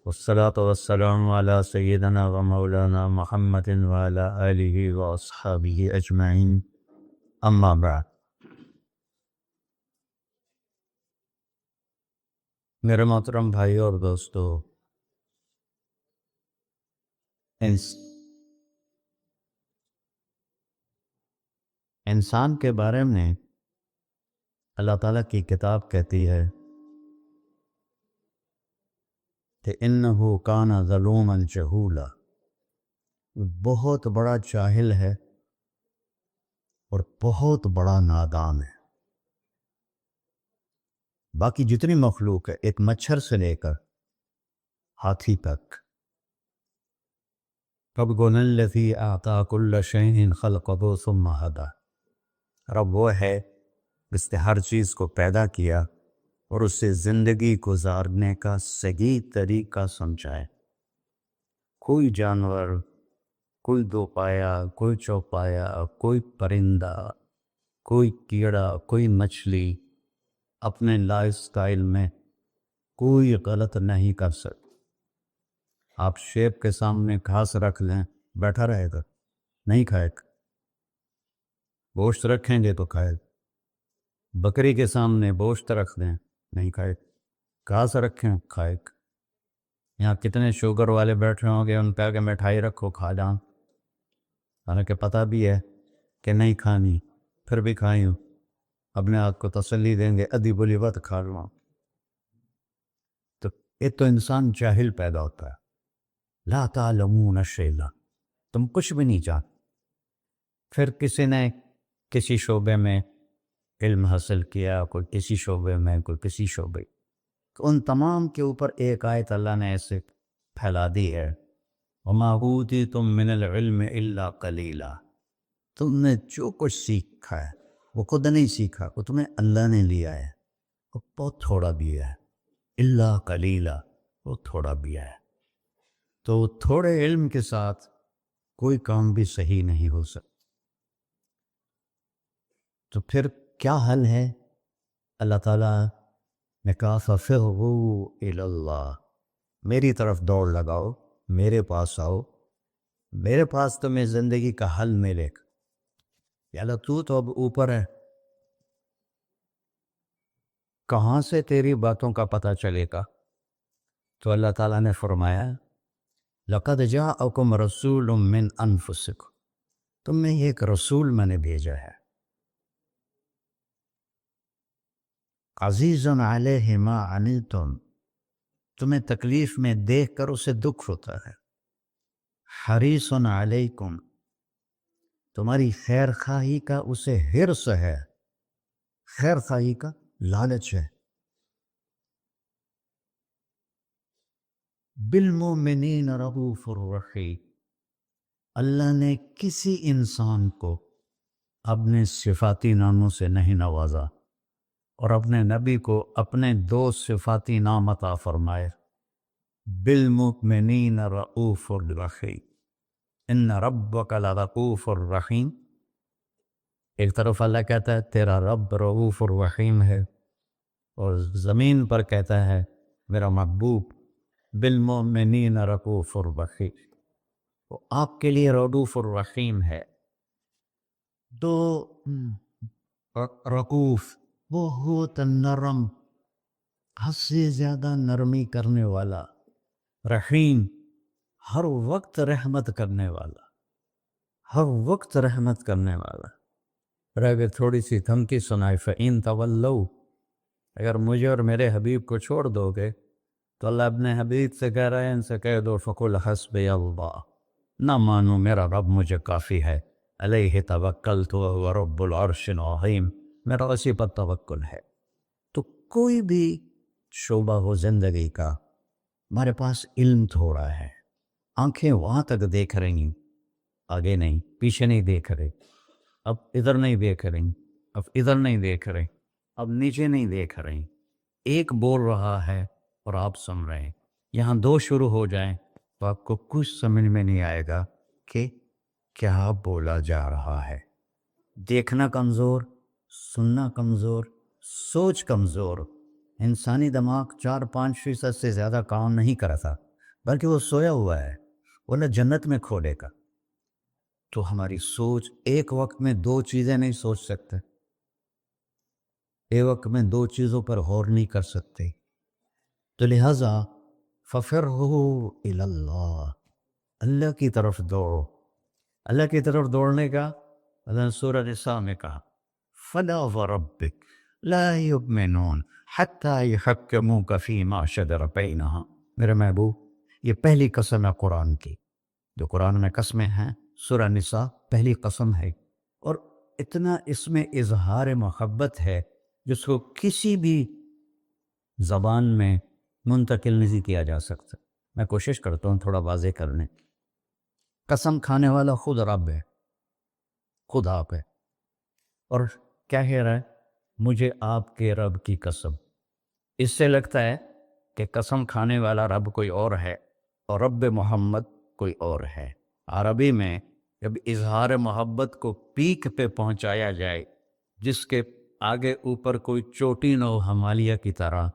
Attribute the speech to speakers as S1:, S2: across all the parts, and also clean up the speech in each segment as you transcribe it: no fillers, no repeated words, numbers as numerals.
S1: والصلاة والسلام على سيدنا ومولانا محمد وعلى آله وأصحابه أجمعين أما بعد. میرے محترم بھائی اور دوستو، انسان کے بارے میں اللہ تعالیٰ کی کتاب کہتی ہے کہ انہو کان ظلوما جہولا، بہت بڑا جاہل ہے اور بہت بڑا نادان ہے. باقی جتنی مخلوق ہے، ایک مچھر سے لے کر ہاتھی تک، ربنا الذی اعطی کل شیء خلقہ ثم ہدی، رب وہ ہے جس نے ہر چیز کو پیدا کیا اور اس سے زندگی گزارنے کا صحیح طریقہ سمجھائے. کوئی جانور، کوئی دو پایا، کوئی چوپایا، کوئی پرندہ، کوئی کیڑا، کوئی مچھلی اپنے لائف سٹائل میں کوئی غلط نہیں کر سکتا. آپ شیپ کے سامنے گھاس رکھ لیں، بیٹھا رہے گا؟ نہیں کھائے گا. گوشت رکھیں گے تو کھائے گا. بکری کے سامنے گوشت رکھ دیں، نہیں کھائے گا. گھاس رکھیں، کھائے گا. یہاں کتنے شوگر والے بیٹھے ہوں گے، ان پہ کہ مٹھائی رکھو کھا جاؤں، حالانکہ پتہ بھی ہے کہ نہیں کھانی، پھر بھی کھائی ہوں. اپنے آپ کو تسلی دیں گے ادھی بلی بات کھا لوں. تو یہ تو انسان جاہل پیدا ہوتا ہے. لا تعلمون شیئا، تم کچھ بھی نہیں جانتے. پھر کسی نے کسی شعبے میں علم حاصل کیا، کوئی کسی شعبے میں، کوئی کسی شعبے، تو ان تمام کے اوپر ایک آیت اللہ نے ایسے پھیلا دی ہے، وَمَا أُوتِيتُم مِّنَ الْعِلْمِ إِلَّا قَلِيلًا. تم نے جو کچھ سیکھا ہے وہ خود نہیں سیکھا، وہ تمہیں اللہ نے لیا ہے، وہ بہت تھوڑا دیا ہے. إِلَّا قَلِيلًا، وہ تھوڑا دیا ہے. تو تھوڑے علم کے ساتھ کوئی کام بھی صحیح نہیں ہو سکتا. تو پھر کیا حل ہے؟ اللہ تعالیٰ نے کہا فَفِرُّوا إِلَى اللَّهِ، میری طرف دوڑ لگاؤ، میرے پاس آؤ، میرے پاس تمہیں زندگی کا حل ملے گا. یا اللہ تو اب اوپر ہے، کہاں سے تیری باتوں کا پتہ چلے گا؟ تو اللہ تعالیٰ نے فرمایا لَقَدْ جَاءَكُمْ رَسُولٌ مِّنْ أَنفُسِكُمْ، تم میں ایک رسول میں نے بھیجا ہے. عزیزٌ علیہ ما عنتم، تمہیں تکلیف میں دیکھ کر اسے دکھ ہوتا ہے. حریص علیکم، تمہاری خیر خواہی کا اسے حرص ہے، خیر خواہی کا لالچ ہے. بالمؤمنین رؤوف الرحیم، اللہ نے کسی انسان کو اپنے صفاتی ناموں سے نہیں نوازا اور اپنے نبی کو اپنے دو صفاتی نام عطا فرمائے، بالمؤمنین رؤوف الرحیم، ان ربک لرؤوف الرحیم. ایک طرف اللہ کہتا ہے تیرا رب رؤوف الرحیم ہے، اور زمین پر کہتا ہے میرا محبوب بالمؤمنین رؤوف الرحیم، وہ آپ کے لیے رؤوف الرحیم ہے. تو رؤوف وہ ہوتا نرم، حد سے زیادہ نرمی کرنے والا، رحیم ہر وقت رحمت کرنے والا، ہر وقت رحمت کرنے والا. اگر تھوڑی سی دھمکی سنائے فَإِن تَوَلَّوْا، اگر مجھے اور میرے حبیب کو چھوڑ دو گے تو اللہ اپنے حبیب سے کہہ رہے ہیں ان سے کہہ دو فَقُلْ حَسْبِيَ اللَّهُ، نہ مانو میرا رب مجھے کافی ہے، علیہ توکلت وهو رب العرش العظیم، میرا اسی پر توکل ہے. تو کوئی بھی شعبہ ہو زندگی کا، ہمارے پاس علم تھوڑا ہے، آنکھیں وہاں تک دیکھ رہی ہیں، آگے نہیں، پیچھے نہیں دیکھ رہے، اب ادھر نہیں دیکھ رہی، اب ادھر نہیں دیکھ رہے، اب نیچے نہیں دیکھ رہے. ایک بول رہا ہے اور آپ سن رہے ہیں. یہاں دو شروع ہو جائیں تو آپ کو کچھ سمجھ میں نہیں آئے گا کہ کیا بولا جا رہا ہے. دیکھنا کمزور، سننا کمزور، سوچ کمزور. انسانی دماغ 4-5% سے زیادہ کام نہیں کرتا. بلکہ وہ سویا ہوا ہے، وہ نہ جنت میں کھولے گا۔ تو ہماری سوچ ایک وقت میں دو چیزیں نہیں سوچ سکتے، ایک وقت میں دو چیزوں پر غور نہیں کر سکتے۔ تو لہٰذا فَفِرُّوا إِلَى اللَّهِ، اللہ کی طرف دوڑو۔ اللہ کی طرف دوڑنے کا اللہ نے سورہ نساء میں کہا فَلَا وَرَبِّكَ لَا يُؤْمِنُونَ حَتَّى يُحَكِّمُوكَ فِيمَا شَجَرَ بَيْنَهُمْ۔ میرے محبوب، یہ پہلی قسم ہے قرآن کی، جو قرآن میں قسمیں ہیں، سورہ نساء پہلی قسم ہے، اور اتنا اس میں اظہار محبت ہے جس کو کسی بھی زبان میں منتقل نہیں کیا جا سکتا۔ میں کوشش کرتا ہوں تھوڑا واضح کرنے۔ قسم کھانے والا خود رب ہے، خود آپ ہے، اور کیا کہہ رہا ہے؟ مجھے آپ کے رب کی قسم۔ اس سے لگتا ہے کہ قسم کھانے والا رب کوئی اور ہے اور رب محمد کوئی اور ہے۔ عربی میں جب اظہار محبت کو پیک پہ پہنچایا جائے، جس کے آگے اوپر کوئی چوٹی نہ ہو ہمالیہ کی طرح،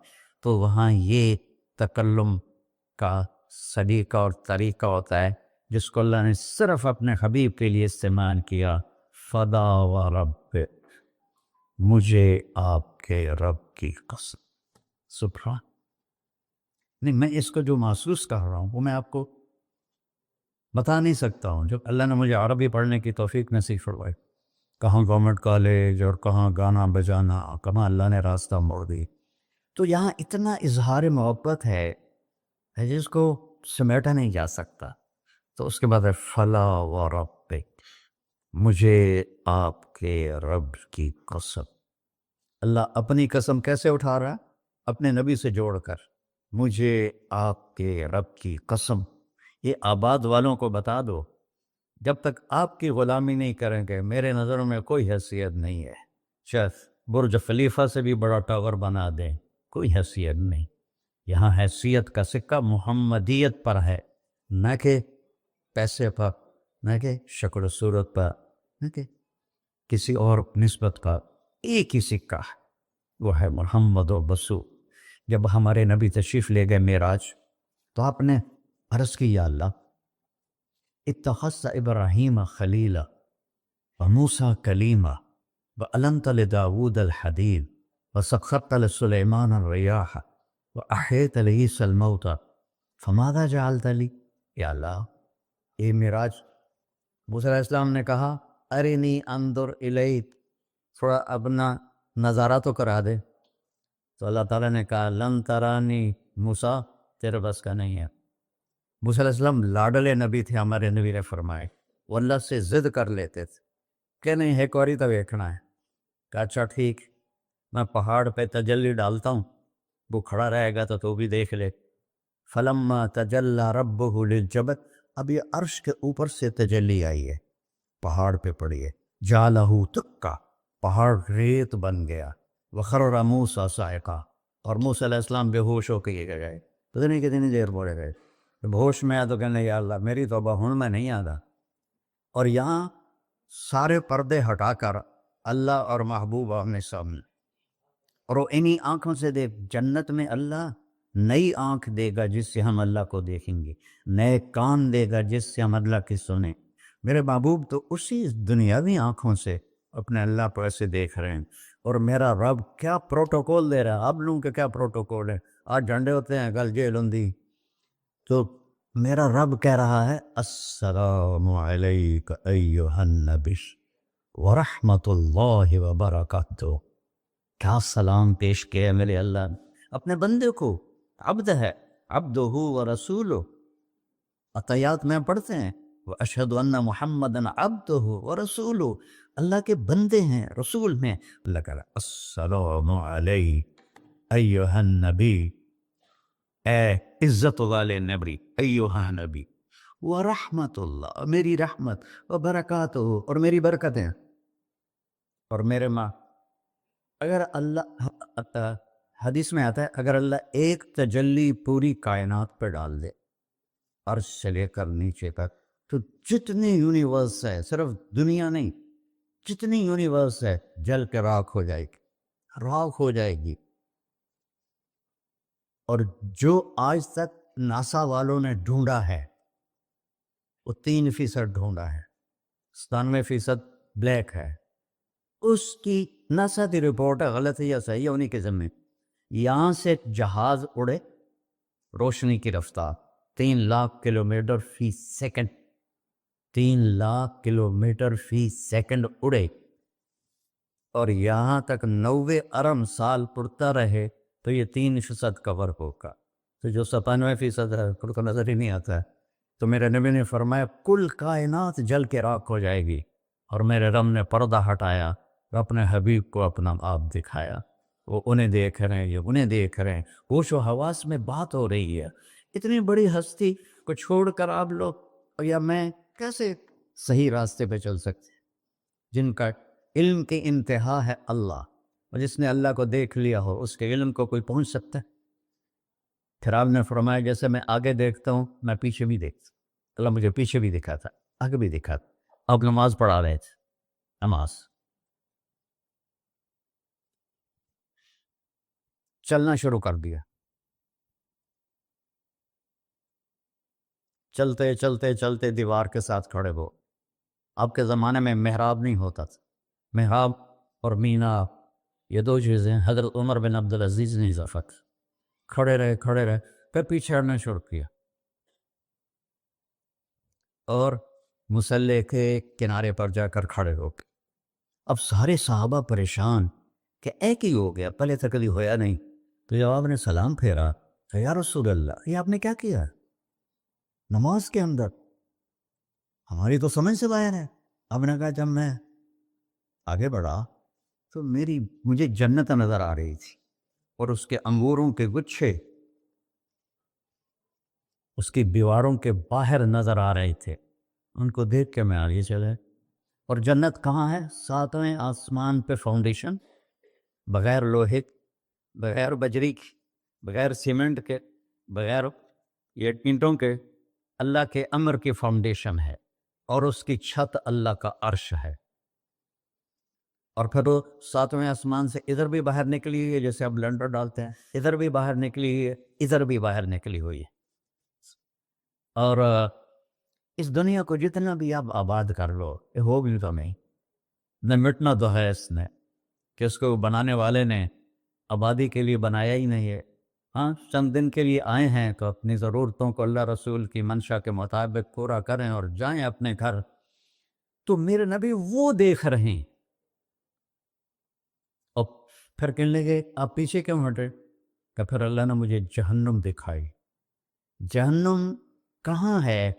S1: تو وہاں یہ تکلم کا سلیقہ اور طریقہ ہوتا ہے جس کو اللہ نے صرف اپنے حبیب کے لیے استعمال کیا۔ فدا و رب، مجھے آپ کے رب کی قسم۔ سبحان، نہیں، میں اس کو جو محسوس کر رہا ہوں وہ میں آپ کو بتا نہیں سکتا ہوں۔ جب اللہ نے مجھے عربی پڑھنے کی توفیق نصیب فرمائی، کہاں گورنمنٹ کالج اور کہاں گانا بجانا، کہاں اللہ نے راستہ موڑ دی، تو یہاں اتنا اظہار محبت ہے جس کو سمیٹا نہیں جا سکتا۔ تو اس کے بعد ہے فلا و ربک، مجھے آپ کے رب کی قسم۔ اللہ اپنی قسم کیسے اٹھا رہا ہے؟ اپنے نبی سے جوڑ کر، مجھے آپ کے رب کی قسم۔ یہ آباد والوں کو بتا دو، جب تک آپ کی غلامی نہیں کریں گے میرے نظروں میں کوئی حیثیت نہیں ہے۔ شاید برج خلیفہ سے بھی بڑا ٹاور بنا دیں، کوئی حیثیت نہیں۔ یہاں حیثیت کا سکہ محمدیت پر ہے، نہ کہ پیسے پر، نہ کہ شکل و صورت پر، نہ کہ کسی اور نسبت کا۔ ایک ہی سکہ ہے، وہ ہے محمد و بسو۔ جب ہمارے نبی تشریف لے گئے معراج، تو آپ نے عرض کی یا اللہ اتخذت ابراہیم خلیلا وموسیٰ کلیما وَأَلَنْتَ لِدَاوُودَ الْحَدِيدَ وَسَخَّرْتَ لِسُلَيْمَانَ الرِّيَاحَ وَأَحْيَيْتَ لِعِيسَى الْمَوْتَى فَمَاذَا جَعَلْتَ لِي۔ یا اللہ، یہ معراج، موسیٰ علیہ السلام نے کہا ارنی انظر الیک، تھوڑا اپنا نظارہ تو کرا دے۔ تو اللہ تعالیٰ نے کہا لن ترانی موسیٰ، تیرے بس کا نہیں ہے۔ موسیٰ علیہ السلام لاڈلے نبی تھے، ہمارے نبی نے فرمائے، وہ اللہ سے ضد کر لیتے تھے کہ نہیں، ایک واری تو دیکھنا ہے۔ کہا اچھا ٹھیک، میں پہاڑ پہ تجلی ڈالتا ہوں، وہ کھڑا رہے گا تو تو بھی دیکھ لے۔ فلما تجلی ربہ للجبل، اب یہ عرش کے اوپر سے تجلی آئی ہے، پہاڑ پہ پڑی ہے، جعلہ دکا، پہاڑ ریت بن گیا، وخر موسیٰ صاعقہ، اور موسیٰ علیہ السلام بے ہوش ہو کے گئے۔ پتہ نہیں کتنی دیر پڑے گئے، جب ہوش میں آیا تو کہنے یا اللہ میری توبہ ہوں میں نہیں آتا۔ اور یہاں سارے پردے ہٹا کر اللہ اور محبوب آمنے سامنے، اور وہ انہی آنکھوں سے دیکھ۔ جنت میں اللہ نئی آنکھ دے گا جس سے ہم اللہ کو دیکھیں گے، نئے کان دے گا جس سے ہم اللہ کی سنیں۔ میرے محبوب تو اسی دنیاوی آنکھوں سے اپنے اللہ کو ایسے دیکھ رہے ہیں، اور میرا رب کیا پروٹوکول دے رہا ہے۔ آپ لوگوں کا کیا پروٹوکول ہے؟ آج جھنڈے ہوتے ہیں، کل جیل ہوندی، تو میرا رب کہہ رہا ہے السلام علیک ایہا النبی ورحمۃ اللہ وبرکاتہ۔ کیا سلام پیش کیا ہے میرے اللہ نے اپنے بندے کو۔ عبد ہے، عبدہ ورسولہ، عطیات میں پڑھتے ہیں واشہد ان محمدًا عبدہ ورسولہ، اللہ کے بندے ہیں، رسول ہیں۔ اللہ کہہ رہا ہے السلام علیک ایہا النبی، اے عزت والے نبی، ایہا نبی، ورحمۃ اللہ، میری رحمت، وبرکاتہ، اور میری برکتیں۔ اور میرے ماں، اگر اللہ، حدیث میں آتا ہے اگر اللہ ایک تجلی پوری کائنات پہ ڈال دے، عرش سے لے کر نیچے تک، تو جتنی یونیورس ہے، صرف دنیا نہیں، جتنی یونیورس ہے جل کے راکھ ہو جائے گی، راکھ ہو جائے گی۔ اور جو آج تک ناسا والوں نے ڈھونڈا ہے وہ 3% ڈھونڈا ہے، 97% بلیک ہے۔ اس کی ناسا کی رپورٹ ہے، غلط ہے یا صحیح ہے انہیں کے ذمے۔ یہاں سے جہاز اڑے روشنی کی رفتار 3 لاکھ کلومیٹر فی سیکنڈ، 3 لاکھ کلومیٹر فی سیکنڈ اڑے، اور یہاں تک 90 ارب سال اڑتا رہے تو یہ 3% کور ہوگا۔ تو جو 97% ہے ان کو نظر ہی نہیں آتا ہے۔ تو میرے نبی نے فرمایا کل کائنات جل کے راکھ ہو جائے گی، اور میرے رب نے پردہ ہٹایا اور اپنے حبیب کو اپنا آپ دکھایا۔ وہ انہیں دیکھ رہے ہیں، یہ انہیں دیکھ رہے ہیں، ہوش و حواس میں بات ہو رہی ہے۔ اتنی بڑی ہستی کو چھوڑ کر آپ لوگ یا میں کیسے صحیح راستے پہ چل سکتے ہیں؟ جن کا علم کی انتہا ہے اللہ، اور جس نے اللہ کو دیکھ لیا ہو اس کے علم کو کوئی پہنچ سکتا ہے؟ پھر آپ نے فرمایا جیسے میں آگے دیکھتا ہوں میں پیچھے بھی دیکھتا ہوں۔ اللہ مجھے پیچھے بھی دکھا تھا، آگے بھی دکھا تھا۔ اب نماز پڑھا رہے تھے، نماز چلنا شروع کر دیا، چلتے چلتے چلتے دیوار کے ساتھ کھڑے ہو۔ آپ کے زمانے میں محراب نہیں ہوتا تھا، محراب اور مینار یہ دو چیزیں حضرت عمر بن عبدالعزیز نے اضافہ کی۔ کھڑے رہے پھر پیچھے ہٹنا شروع کیا، اور مصلی کے کنارے پر جا کر کھڑے ہو گئے۔ اب سارے صحابہ پریشان کہ ایک ہی ہو گیا، پہلے تو کبھی ہویا نہیں۔ تو جب آپ نے سلام پھیرا کہ یا رسول اللہ یہ آپ نے کیا کیا نماز کے اندر؟ ہماری تو سمجھ سے باہر ہے۔ آپ نے کہا جب میں آگے بڑھا تو مجھے جنت نظر آ رہی تھی، اور اس کے انگوروں کے گچھے اس کی دیواروں کے باہر نظر آ رہے تھے۔ ان کو دیکھ کے میں آگے چلے۔ اور جنت کہاں ہے؟ 7ویں آسمان پہ فاؤنڈیشن، بغیر لوہے، بغیر بجری کی، بغیر سیمنٹ کے، بغیر یہ اینٹوں کے، اللہ کے امر کی فاؤنڈیشن ہے، اور اس کی چھت اللہ کا عرش ہے۔ اور پھر وہ 7ویں آسمان سے ادھر بھی باہر نکلی ہوئی ہے، جیسے اب لنڈر ڈالتے ہیں، ادھر بھی باہر نکلی ہوئی ہے، ادھر بھی باہر نکلی ہوئی ہے۔ اور اس دنیا کو جتنا بھی آپ آباد کر لو یہ ہوگی تو نہیں، نہ مٹنا تو ہے اس نے، کہ اس کو بنانے والے نے آبادی کے لیے بنایا ہی نہیں ہے۔ ہاں چند دن کے لیے آئے ہیں تو اپنی ضرورتوں کو اللہ رسول کی منشا کے مطابق پورا کریں اور جائیں اپنے گھر۔ تو میرے نبی وہ دیکھ رہے ہیں، اور پھر کہنے لگے آپ پیچھے کیوں ہٹے؟ کہ پھر اللہ نے مجھے جہنم دکھائی۔ جہنم کہاں ہے؟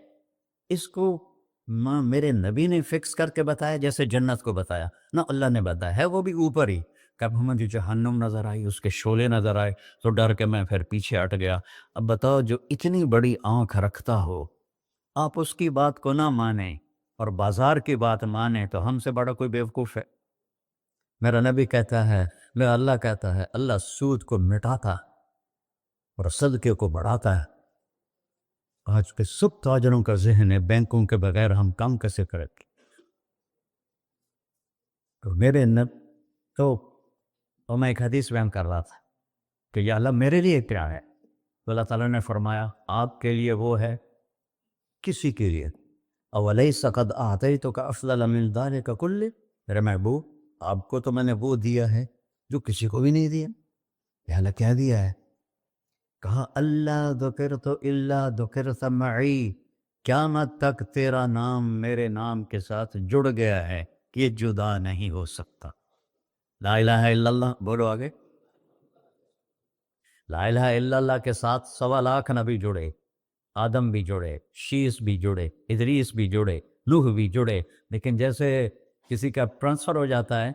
S1: اس کو میرے نبی نے فکس کر کے بتایا جیسے جنت کو بتایا؟ نہ، اللہ نے بتایا ہے وہ بھی اوپر ہی۔ کب مجھے جہنم نظر آئی، اس کے شعلے نظر آئے تو ڈر کے میں پھر پیچھے ہٹ گیا۔ اب بتاؤ جو اتنی بڑی آنکھ رکھتا ہو، آپ اس کی بات کو نہ مانیں اور بازار کی بات مانیں تو ہم سے بڑا کوئی بیوقوف ہے؟ میرا نبی کہتا ہے، میرا اللہ کہتا ہے، اللہ سود کو مٹاتا اور صدقے کو بڑھاتا ہے۔ آج کے سب تاجروں کا ذہن ہے بینکوں کے بغیر ہم کام کیسے کریں گے؟ تو میں ایک حدیث بیان کر رہا تھا کہ یا اللہ میرے لیے کیا ہے؟ تو اللہ تعالیٰ نے فرمایا آپ کے لیے وہ ہے، کسی کے لیے اولیس قد اعطیتک افضل من ذلک کلہ، میرے محبوب آپ کو تو میں نے وہ دیا ہے جو کسی کو بھی نہیں دیا۔ یا اللہ کیا دیا ہے؟ کہا اللہ ذکرت الا ذکرت معی، قیامت تک تیرا نام میرے نام کے ساتھ جڑ گیا ہے، یہ جدا نہیں ہو سکتا۔ لا الہ الا اللہ بولو آگے۔ لا الہ الا اللہ کے ساتھ 1.25 نبی جڑے، آدم بھی جڑے، شیس بھی جڑے، ادریس بھی جڑے، نوح بھی جڑے، لیکن جیسے کسی کا ٹرانسفر ہو جاتا ہے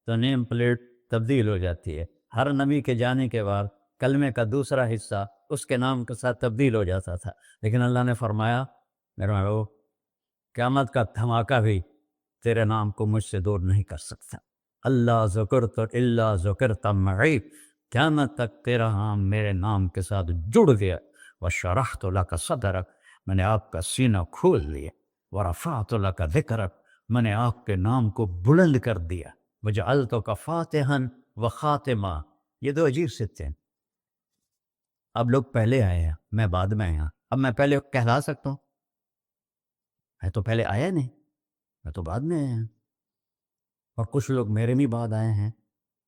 S1: تو نیم پلیٹ تبدیل ہو جاتی ہے۔ ہر نبی کے جانے کے بعد کلمے کا دوسرا حصہ اس کے نام کے ساتھ تبدیل ہو جاتا تھا، لیکن اللہ نے فرمایا میرے محبوب قیامت کا دھماکہ بھی تیرے نام کو مجھ سے دور نہیں کر سکتا۔ اللہ ذکرت الا ذکرت معی، قیامت تک تیرا نام میرے نام کے ساتھ جڑ گیا۔ وشرحت لک صدرک، میں نے آپ کا سینہ کھول لیا۔ ورفعت لک ذکرک، میں نے آپ کے نام کو بلند کر دیا۔ وجعلتک فاتحا وخاتما، یہ دو عجیب سے تھے۔ اب لوگ پہلے آئے ہیں، میں بعد میں آیا، اب میں پہلے کہلا سکتا ہوں؟ میں تو پہلے آیا نہیں، میں تو بعد میں آیا۔ اور کچھ لوگ میرے بھی بعد آئے ہیں،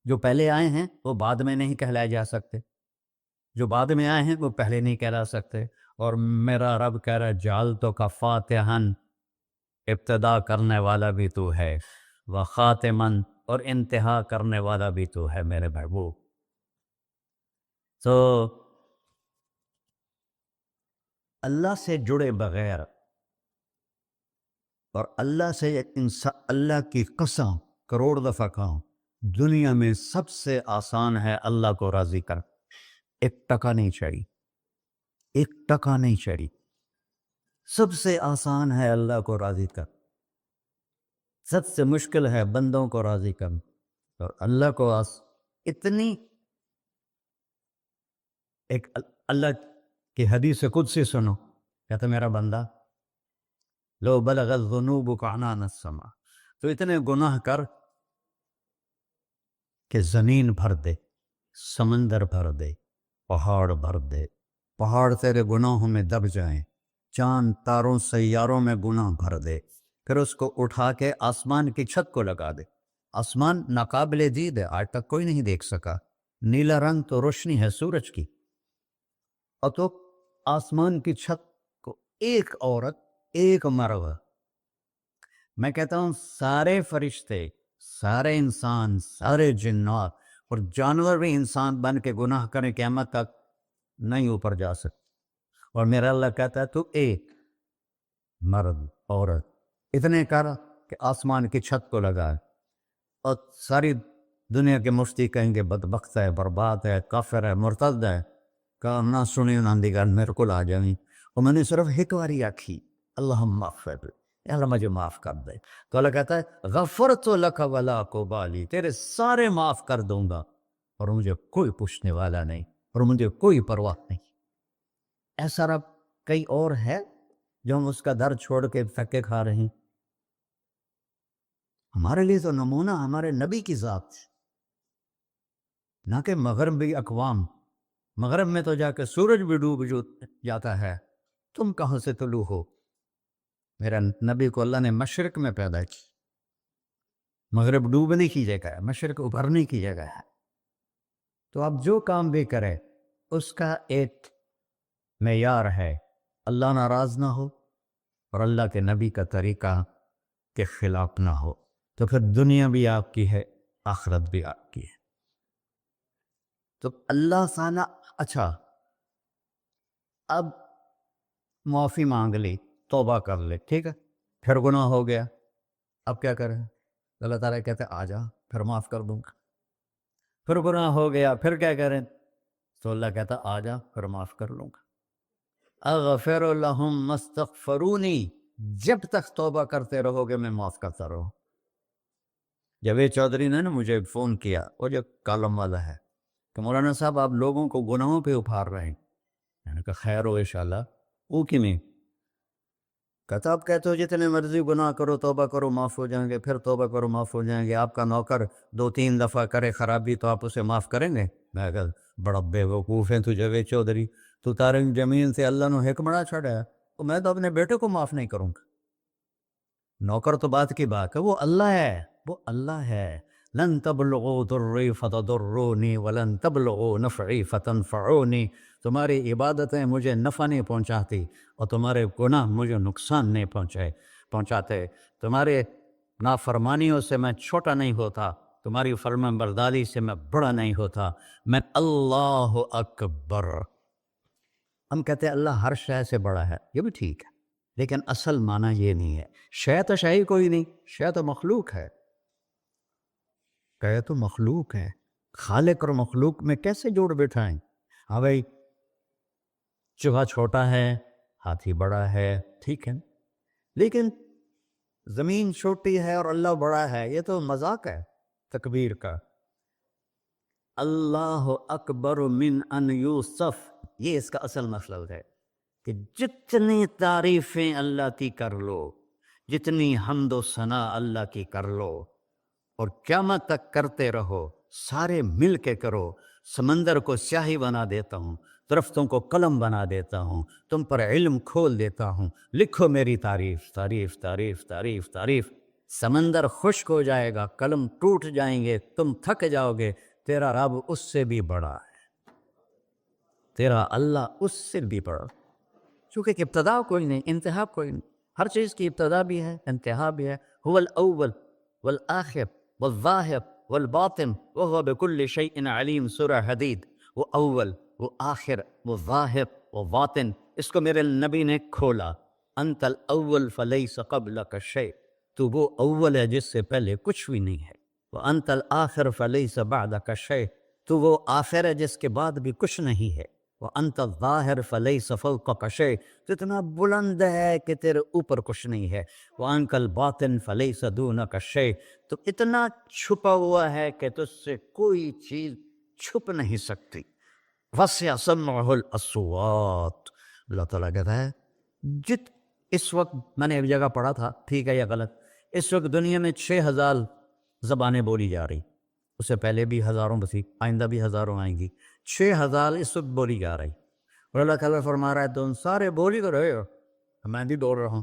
S1: جو پہلے آئے ہیں وہ بعد میں نہیں کہلائے جا سکتے، جو بعد میں آئے ہیں وہ پہلے نہیں کہلا سکتے۔ اور میرا رب کہہ رہا ہے جال تو کا فاتحن، ابتدا کرنے والا بھی تو ہے، و خاتمن، اور انتہا کرنے والا بھی تو ہے میرے محبوب۔ تو اللہ سے جڑے بغیر اور اللہ سے انسان، اللہ کی قسم کروڑ دفعہ کہوں، دنیا میں سب سے آسان ہے اللہ کو راضی کر، ایک ٹکا نہیں چڑھی، ایک ٹکا نہیں چڑھی، سب سے آسان ہے اللہ کو راضی کر، سب سے مشکل ہے بندوں کو راضی کر، اور اللہ کو اتنی ایک اللہ کی حدیث قدسی سنو، کہتا میرا بندہ لو بلغ الذنوب عنان السماء، تو اتنے گناہ کر کہ زمین بھر دے، سمندر بھر دے، پہاڑ بھر دے، پہاڑ تیرے گناہوں میں دب جائیں، چاند تاروں سیاروں میں گناہ بھر دے، پھر اس کو اٹھا کے آسمان کی چھت کو لگا دے۔ آسمان ناقابل دید ہے، آج تک کوئی نہیں دیکھ سکا، نیلا رنگ تو روشنی ہے سورج کی، اور تو آسمان کی چھت کو ایک عورت، ایک مرد، میں کہتا ہوں سارے فرشتے، سارے انسان، سارے جنات اور جانور بھی انسان بن کے گناہ کریں قیامت تک نہیں اوپر جا سکتے، اور میرا اللہ کہتا ہے تو ایک مرد عورت اتنے کر کہ آسمان کی چھت کو لگائے، اور ساری دنیا کے مفتی کہیں گے بدبخت ہے، برباد ہے، کافر ہے، مرتد ہے، کہا نہ سنی نہ دیگر میرے کو آ جائیں، اور میں نے صرف ایک باری آکھی اللہم اغفر، اے اللہ مجھے معاف کر دے، تو اللہ کہتا ہے غفرت لک ولا ابالی، تیرے سارے معاف کر دوں گا اور مجھے کوئی پوچھنے والا نہیں اور مجھے کوئی پرواہ نہیں۔ ایسا رب کئی اور ہے جو ہم اس کا در چھوڑ کے پھکے کھا رہے ہیں؟ ہمارے لیے تو نمونہ ہمارے نبی کی ذات، نہ کہ مغربی اقوام، مغرب میں تو جا کے سورج بھی ڈوب جاتا ہے، تم کہاں سے طلوع ہو؟ میرا نبی کو اللہ نے مشرق میں پیدا کی، مغرب ڈوبنے کی جگہ ہے، مشرق ابھرنے کی جگہ ہے، تو آپ جو کام بھی کریں اس کا ایک معیار ہے، اللہ ناراض نہ ہو اور اللہ کے نبی کا طریقہ کے خلاف نہ ہو، تو پھر دنیا بھی آپ کی ہے، آخرت بھی آپ کی ہے۔ تو اللہ سانہ اچھا، اب معافی مانگ لی، توبہ کر لے، ٹھیک ہے، پھر گناہ ہو گیا، اب کیا کریں؟ اللہ تعالیٰ کہتے آ جا پھر معاف کر دوں گا، پھر گناہ ہو گیا، پھر کیا کریں؟ تو اللہ کہتا آ جا پھر معاف کر لوں گا، اغفر لہم مستغفرونی، جب تک توبہ کرتے رہو گے میں معاف کرتا رہوں۔ جاوید چودھری نے نا مجھے فون کیا، وہ جو کالم والا ہے، کہ مولانا صاحب آپ لوگوں کو گناہوں پہ ابھار رہے ہیں، میں نے کہا خیر ہو انشاءاللہ، وہ کی میں کہتا آپ کہتے ہو جتنے مرضی گناہ کرو توبہ کرو معاف ہو جائیں گے، پھر توبہ کرو معاف ہو جائیں گے، آپ کا نوکر 2-3 دفعہ کرے خرابی تو آپ اسے معاف کریں گے؟ میں کہا بڑا بے وقوف ہے تو جاوید چودھری، تو تارنگ زمین سے اللہ نے حکمڑا چھڑا ہے، تو میں تو اپنے بیٹے کو معاف نہیں کروں گا۔ نوکر تو بات کی بات ہے، وہ اللہ ہے، وہ اللہ ہے، لن تبلغوا ضری فتضرونی ولن تبلغوا نفعی فتنفعونی، تمہاری عبادتیں مجھے نفع نہیں پہنچاتی اور تمہارے گناہ مجھے نقصان نہیں پہنچاتے، تمہارے نافرمانیوں سے میں چھوٹا نہیں ہوتا، تمہاری فرمان برداری سے میں بڑا نہیں ہوتا، میں اللہ اکبر۔ ہم کہتے ہیں اللہ ہر شے سے بڑا ہے، یہ بھی ٹھیک ہے، لیکن اصل معنی یہ نہیں ہے، شے تو شے ہی کوئی نہیں، شے تو مخلوق ہے، کہ تو مخلوق ہے، خالق اور مخلوق میں کیسے جوڑ بٹھائیں؟ ہاں بھائی چوہا چھوٹا ہے، ہاتھی بڑا ہے، ٹھیک ہے، لیکن زمین چھوٹی ہے اور اللہ بڑا ہے، یہ تو مذاق ہے تکبیر کا۔ اللہ اکبر من ان یوسف، یہ اس کا اصل مطلب ہے کہ جتنی تعریفیں اللہ کی کر لو، جتنی حمد و ثنا اللہ کی کر لو اور قیامت تک کرتے رہو، سارے مل کے کرو، سمندر کو سیاہی بنا دیتا ہوں درختوں کو قلم بنا دیتا ہوں، تم پر علم کھول دیتا ہوں، لکھو میری تعریف تعریف تعریف تعریف تعریف۔ سمندر خشک ہو جائے گا، قلم ٹوٹ جائیں گے، تم تھک جاؤ گے، تیرا رب اس سے بھی بڑا ہے، تیرا اللہ اس سے بھی بڑا، چونکہ ابتدا کوئی نہیں، انتہا کوئی نہیں، ہر چیز کی ابتدا بھی ہے، انتہا بھی ہے۔ هو الاول والآخر والظاہر والباطن وهو بكل شيء علیم، سورہ حدید۔ وہ اول، وہ آخر، وہ ظاہر، وہ باطن، اس کو میرے نبی نے کھولا۔ انت الاول فلیس قبلک شیء، تو وہ اول ہے جس سے پہلے کچھ بھی نہیں ہے۔ وانت الآخر فلیس بعدک شیء، تو وہ آخر ہے جس کے بعد بھی کچھ نہیں ہے۔ وانت الظاہر فلیس فوقک شیء، تو اتنا بلند ہے کہ تیرے اوپر کچھ نہیں ہے۔ وانت الباطن فلیس دونک شیء، تو اتنا چھپا ہوا ہے کہ تجھ سے کوئی چیز چھپ نہیں سکتی۔ وسع سمعہ الاصوات، اللہ تعالیٰ کہتا ہے اس وقت میں نے ایک جگہ پڑھا تھا، ٹھیک ہے یا غلط، اس وقت دنیا میں 6000 زبانیں بولی جا رہی، اس سے پہلے بھی ہزاروں بسی، آئندہ بھی ہزاروں آئیں گی، 6000 اس وقت بولی جا رہی، اور اللہ تعالیٰ فرما رہا ہے تم سارے بولی تو رہے ہو، میں بھی بول رہا ہوں،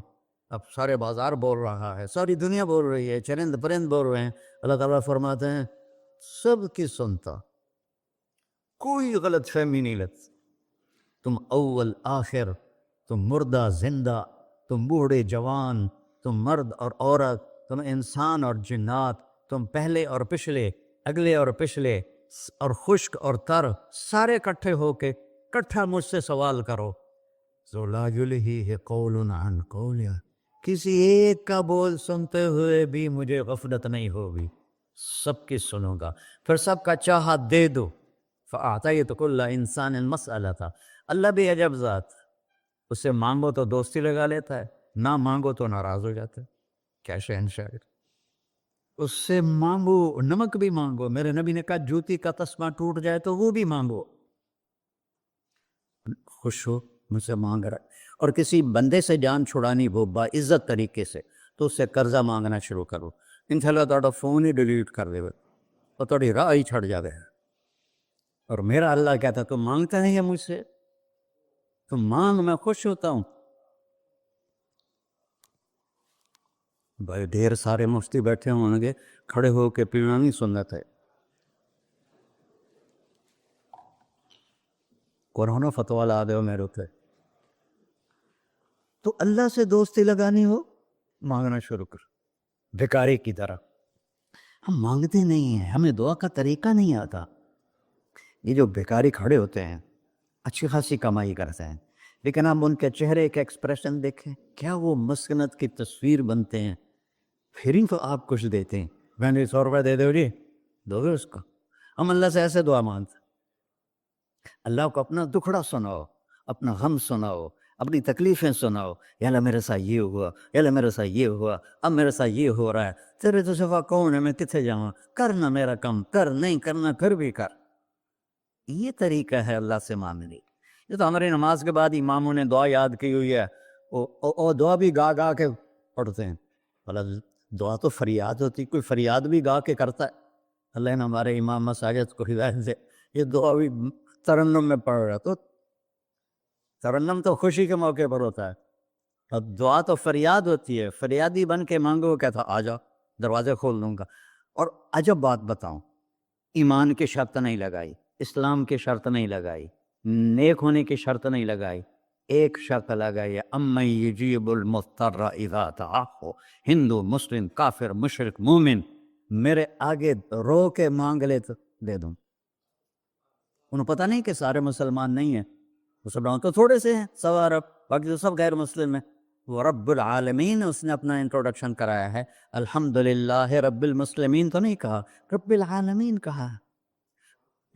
S1: اب سارے بازار بول رہا ہے، ساری دنیا بول رہی ہے، چرند پرند بول رہے ہیں، اللہ تعالیٰ فرماتے ہیں سب کی سنتا، کوئی غلط فہمی نہیں لگتی، تم اول آخر، تم مردہ زندہ، تم بوڑھے جوان، تم مرد اور عورت، تم انسان اور جنات، تم پہلے اور پچھلے، اگلے اور پچھلے، اور خشک اور تر، سارے اکٹھے ہو کے کٹھا مجھ سے سوال کرو۔ ذو لا یلہیہ قول عن قول، کسی ایک کا بول سنتے ہوئے بھی مجھے غفلت نہیں ہوگی، سب کی سنوں گا، پھر سب کا چاہا دے دو۔ فَأَعْطَيْتُ كُلَّ إِنسَانٍ مَسْأَلَةً، اللہ بھی عجب ذات، اس سے مانگو تو دوستی لگا لیتا ہے، نہ مانگو تو ناراض ہو جاتا ہے، کیا شہنشاہ، اس سے مانگو، نمک بھی مانگو، میرے نبی نے کہا جوتی کا تسمہ ٹوٹ جائے تو وہ بھی مانگو، خوش ہو مجھ سے مانگ رہا ہے۔ اور کسی بندے سے جان چھڑانی ہو باعزت طریقے سے تو اس سے قرضہ مانگنا شروع کرو، انشاءاللہ تھوڑا فون ہی ڈیلیٹ کر دے اور تھوڑی راہ ہی چھڑ جاوے۔ اور میرا اللہ کہتا تم مانگتا ہے یا مجھ سے، تم مانگ، میں خوش ہوتا ہوں۔ بھائی ڈھیر سارے مفتی بیٹھے ہوں گے، کھڑے ہو کے پینا نہیں سنت ہے، قرآن فتویٰ لا دے ہو میرے پہ، تو اللہ سے دوستی لگانی ہو مانگنا شروع کر، بھکاری کی طرح۔ ہم مانگتے نہیں ہیں، ہمیں دعا کا طریقہ نہیں آتا۔ یہ جو بھکاری کھڑے ہوتے ہیں اچھی خاصی کمائی کرتے ہیں، لیکن ہم ان کے چہرے کے ایکسپریشن دیکھیں، کیا وہ مسکنت کی تصویر بنتے ہیں، پھر ہی تو آپ کچھ دیتے ہیں، میں نے 100 روپے دے دو جی، دو گے اس کو؟ ہم اللہ سے ایسے دعا مانگتے ہیں، اللہ کو اپنا دکھڑا سناؤ، اپنا غم سناؤ، اپنی تکلیفیں سناؤ، یا اللہ میرے ساتھ یہ ہوا، یا اللہ میرے ساتھ یہ ہوا، اب میرے ساتھ یہ ہو رہا ہے، تیرے تو سوا کون ہے، میں کتنے جاؤں، کرنا میرا کم، کر نہیں کرنا پھر بھی کر۔ یہ طریقہ ہے اللہ سے مانگنے۔ یہ تو ہماری نماز کے بعد اماموں نے دعا یاد کی ہوئی ہے، اور دعا بھی گا گا کے پڑھتے ہیں، دعا تو فریاد ہوتی، کوئی فریاد بھی گا کے کرتا ہے۔ اللہ نے ہمارے امام مساجد کو ہدایت سے یہ دعا بھی ترنم میں پڑھ رہا، تو ترنم تو خوشی کے موقع پر ہوتا ہے، اب دعا تو فریاد ہوتی ہے، فریادی بن کے مانگو، کہتا آ جا دروازے کھول دوں گا۔ اور عجب بات بتاؤں، ایمان کی شرط نہیں لگائی، اسلام کی شرط نہیں لگائی، نیک ہونے کی شرط نہیں لگائی، ایک شرط لگائی ہے، امن یجیب المضطر اذا دعاہ، ہندو، مسلم، کافر، مشرک، مومن میرے آگے رو کے مانگ لے تو دے دوں۔ انہوں پتہ نہیں کہ سارے مسلمان نہیں ہیں، مسلمان تو تھوڑے سے ہیں، 100 ارب، باقی تو سب غیر مسلم ہیں۔ وہ رب العالمین اس نے اپنا انٹروڈکشن کرایا ہے، الحمدللہ رب المسلمین تو نہیں کہا، رب العالمین کہا۔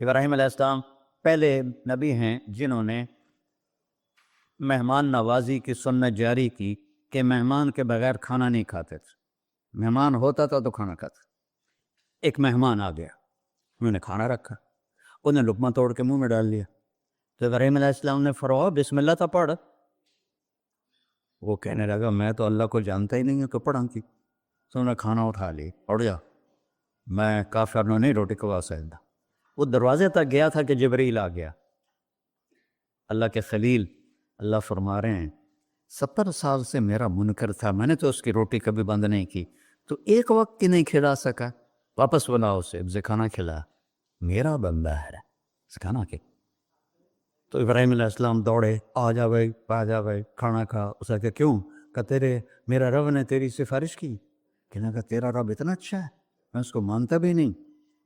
S1: ابراہیم علیہ السلام پہلے نبی ہیں جنہوں نے مہمان نوازی کی سنت جاری کی کہ مہمان کے بغیر کھانا نہیں کھاتے تھے، مہمان ہوتا تھا تو کھانا کھاتے۔ ایک مہمان آ گیا، انہوں نے کھانا رکھا، انہیں لقمہ توڑ کے منہ میں ڈال لیا، تو ابراہیم علیہ السلام نے فرمایا بسم اللہ تھا پڑھ، وہ کہنے لگا میں تو اللہ کو جانتا ہی نہیں ہوں، تو پڑھا کی؟ تو انہوں نے کھانا اٹھا لی، اڑ جا، میں کافر نہیں روٹی کھوا سکتا۔ وہ دروازے تک گیا تھا کہ جبریل آ گیا، اللہ کے خلیل اللہ فرما رہے ہیں 70 سال سے میرا منکر تھا، میں نے تو اس کی روٹی کبھی بند نہیں کی، تو ایک وقت کی نہیں کھلا سکا، واپس بلاؤ اسے، اب کھانا کھلا، میرا بندہ ہے، کھانا کھلا۔ تو ابراہیم علیہ السلام دوڑے، آ جا بھائی کھانا کھا۔ اسے کہ کیوں؟ کہ تیرے میرا رب نے تیری سفارش کی۔ کہنے کا تیرا رب اتنا اچھا ہے، میں اس کو مانتا بھی نہیں،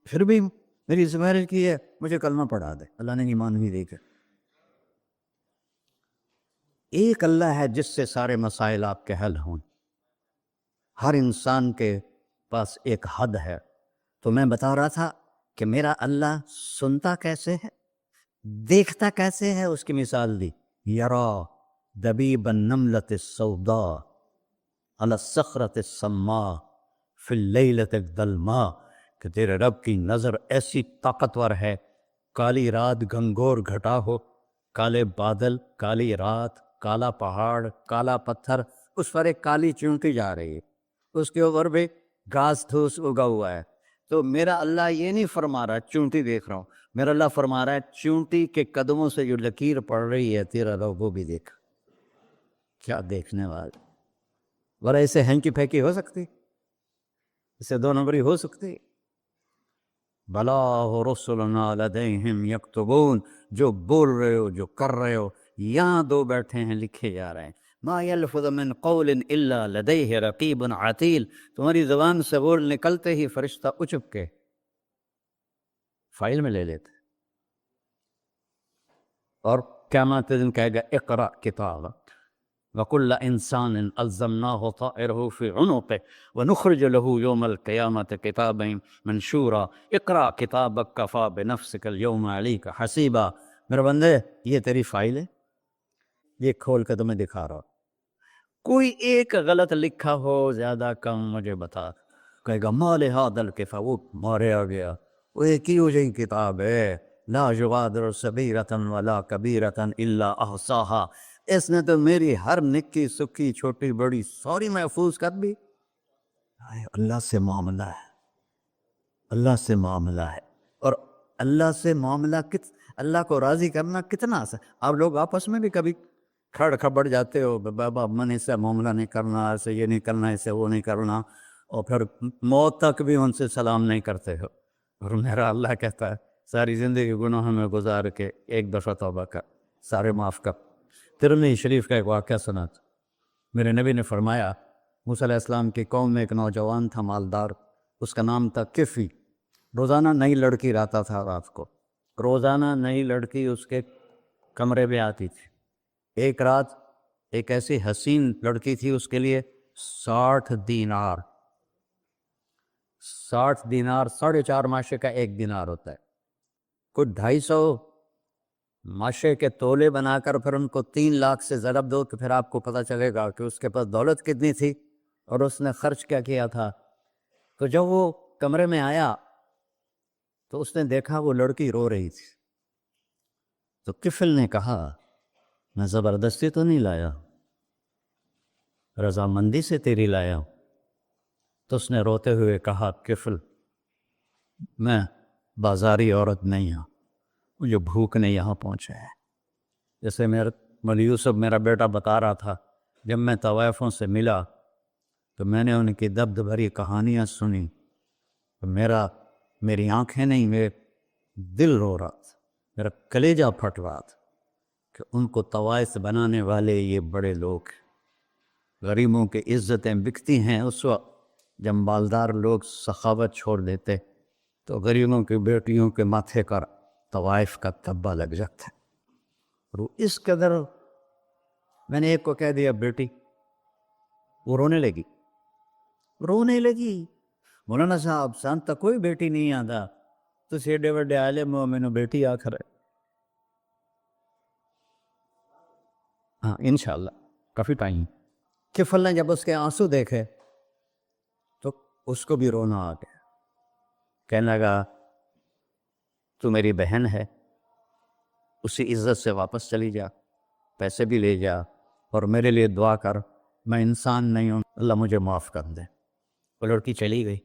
S1: پھر بھی میری سفارش کی ہے، مجھے کلمہ پڑھا دے۔ اللہ نے ایمان بھی دے کر۔ ایک اللہ ہے جس سے سارے مسائل آپ کے حل ہوں۔ ہر انسان کے پاس ایک حد ہے۔ تو میں بتا رہا تھا کہ میرا اللہ سنتا کیسے ہے، دیکھتا کیسے ہے، اس کی مثال دی۔ یرا دبیب النملۃ السوداء علی الصخرۃ السماء فی اللیلۃ الظلماء، کہ تیرے رب کی نظر ایسی طاقتور ہے، کالی رات گھنگور گھٹا ہو، کالے بادل، کالی رات، کالا پہاڑ، کالا پتھر، اس پر ایک کالی چونٹی جا رہی ہے، اس کے اوپر بھی گھاس دھوس اگا ہوا ہے۔ تو میرا اللہ یہ نہیں فرما رہا چونٹی دیکھ رہا ہوں، میرا اللہ فرما رہا ہے چونٹی کے قدموں سے جو لکیر پڑ رہی ہے تیرا رب وہ بھی دیکھ۔ کیا دیکھنے والا! ورنہ اسے ہینکی پھینکی ہو سکتی، اسے دو نمبری ہو سکتی؟ بلا رسلنا لدیہم یکتبون، جو بول رہے ہو، جو کر رہے ہو، یہاں دو بیٹھے ہیں، لکھے جا رہے ہیں۔ ما یلفظ من قول الا لدیہ رقیب عتید، تمہاری زبان سے بول نکلتے ہی فرشتہ اچک کے فائل میں لے لیتے، اور قیامت دن کہے گا اقرأ کتابک وکل انسان الزمناہ طائرہ فی عنقہ ونخرج لہ یوم القیامۃ کتابا منشورا اقرأ کتابک کفی بنفسک الیوم علیک حسیبا۔ میرے بندے یہ تیری فائل ہے، یہ کھول کے تمہیں دکھا رہا ہوں، کوئی ایک غلط لکھا ہو زیادہ کم مجھے بتا۔ کہے گا ما لہذا الکتاب، وہ ماریا گیا، وہ ایک ہی وجہ کتاب ہے، لا یغادر صغیرۃ ولا کبیرۃ الا احصاہا، اس نے تو میری ہر نکی سکی چھوٹی بڑی ساری محفوظ کر دی۔ اللہ سے معاملہ ہے، اللہ سے معاملہ ہے، اور اللہ سے معاملہ اللہ کو راضی کرنا کتنا آسان۔ آپ لوگ آپس میں بھی کبھی کھڑ کھبڑ جاتے ہو، بابا من اس سے معاملہ نہیں کرنا، ایسے یہ نہیں کرنا، ایسے وہ نہیں کرنا، اور پھر موت تک بھی ان سے سلام نہیں کرتے ہو۔ اور میرا اللہ کہتا ہے ساری زندگی گناہوں میں گزار کے ایک دفعہ توبہ کر، سارے معاف کر۔ ترمذی شریف کا ایک واقعہ سنا تھا، میرے نبی نے فرمایا موسیٰ علیہ السلام کی قوم میں ایک نوجوان تھا مالدار، اس کا نام تھا کفی، روزانہ نئی لڑکی لاتا تھا، رات کو روزانہ نئی لڑکی اس کے کمرے میں آتی تھی۔ ایک رات ایک ایسی حسین لڑکی تھی، اس کے لیے 60 دینار 4.5 ماشے کا ایک دینار ہوتا ہے، کچھ 250 ماشے کے تولے بنا کر پھر ان کو 3 لاکھ سے ضرب دو تو پھر آپ کو پتہ چلے گا کہ اس کے پاس دولت کتنی تھی اور اس نے خرچ کیا کیا تھا۔ تو جب وہ کمرے میں آیا تو اس نے دیکھا وہ لڑکی رو رہی تھی، تو کفل نے کہا میں زبردستی تو نہیں لایا، رضامندی سے تیری لایا ہوں۔ تو اس نے روتے ہوئے کہا کفل میں بازاری عورت نہیں ہوں، مجھے بھوک نے یہاں پہنچا ہے۔ جیسے مولی یوسف میرا بیٹا بتا رہا تھا، جب میں طوائفوں سے ملا تو میں نے ان کی دبد بھری کہانیاں سنی، تو میری آنکھیں نہیں، میرے دل رو رہا تھا، میرا کلیجہ پھٹ رہا تھا کہ ان کو طوائف بنانے والے یہ بڑے لوگ ہیں۔ غریبوں کی عزتیں بکتی ہیں اس وقت جب مالدار لوگ سخاوت چھوڑ دیتے تو غریبوں کی بیٹیوں کے ماتھے پر طوائف کا تبا لگ جاتا ہے۔ اور وہ اس قدر، میں نے ایک کو کہہ دیا بیٹی، وہ رونے لگی، مولانا صاحب سان تک کوئی بیٹی نہیں آتا، تو سیڈے وڈے عالم ہو، میں نے بیٹی آخر ہے۔ ہاں انشاءاللہ کافی ٹائم۔ کفل نے جب اس کے آنسو دیکھے تو اس کو بھی رونا آ گیا، کہنے لگا تو میری بہن ہے، اسی عزت سے واپس چلی جا، پیسے بھی لے جا، اور میرے لیے دعا کر، میں انسان نہیں ہوں، اللہ مجھے معاف کر دے۔ وہ لڑکی چلی گئی۔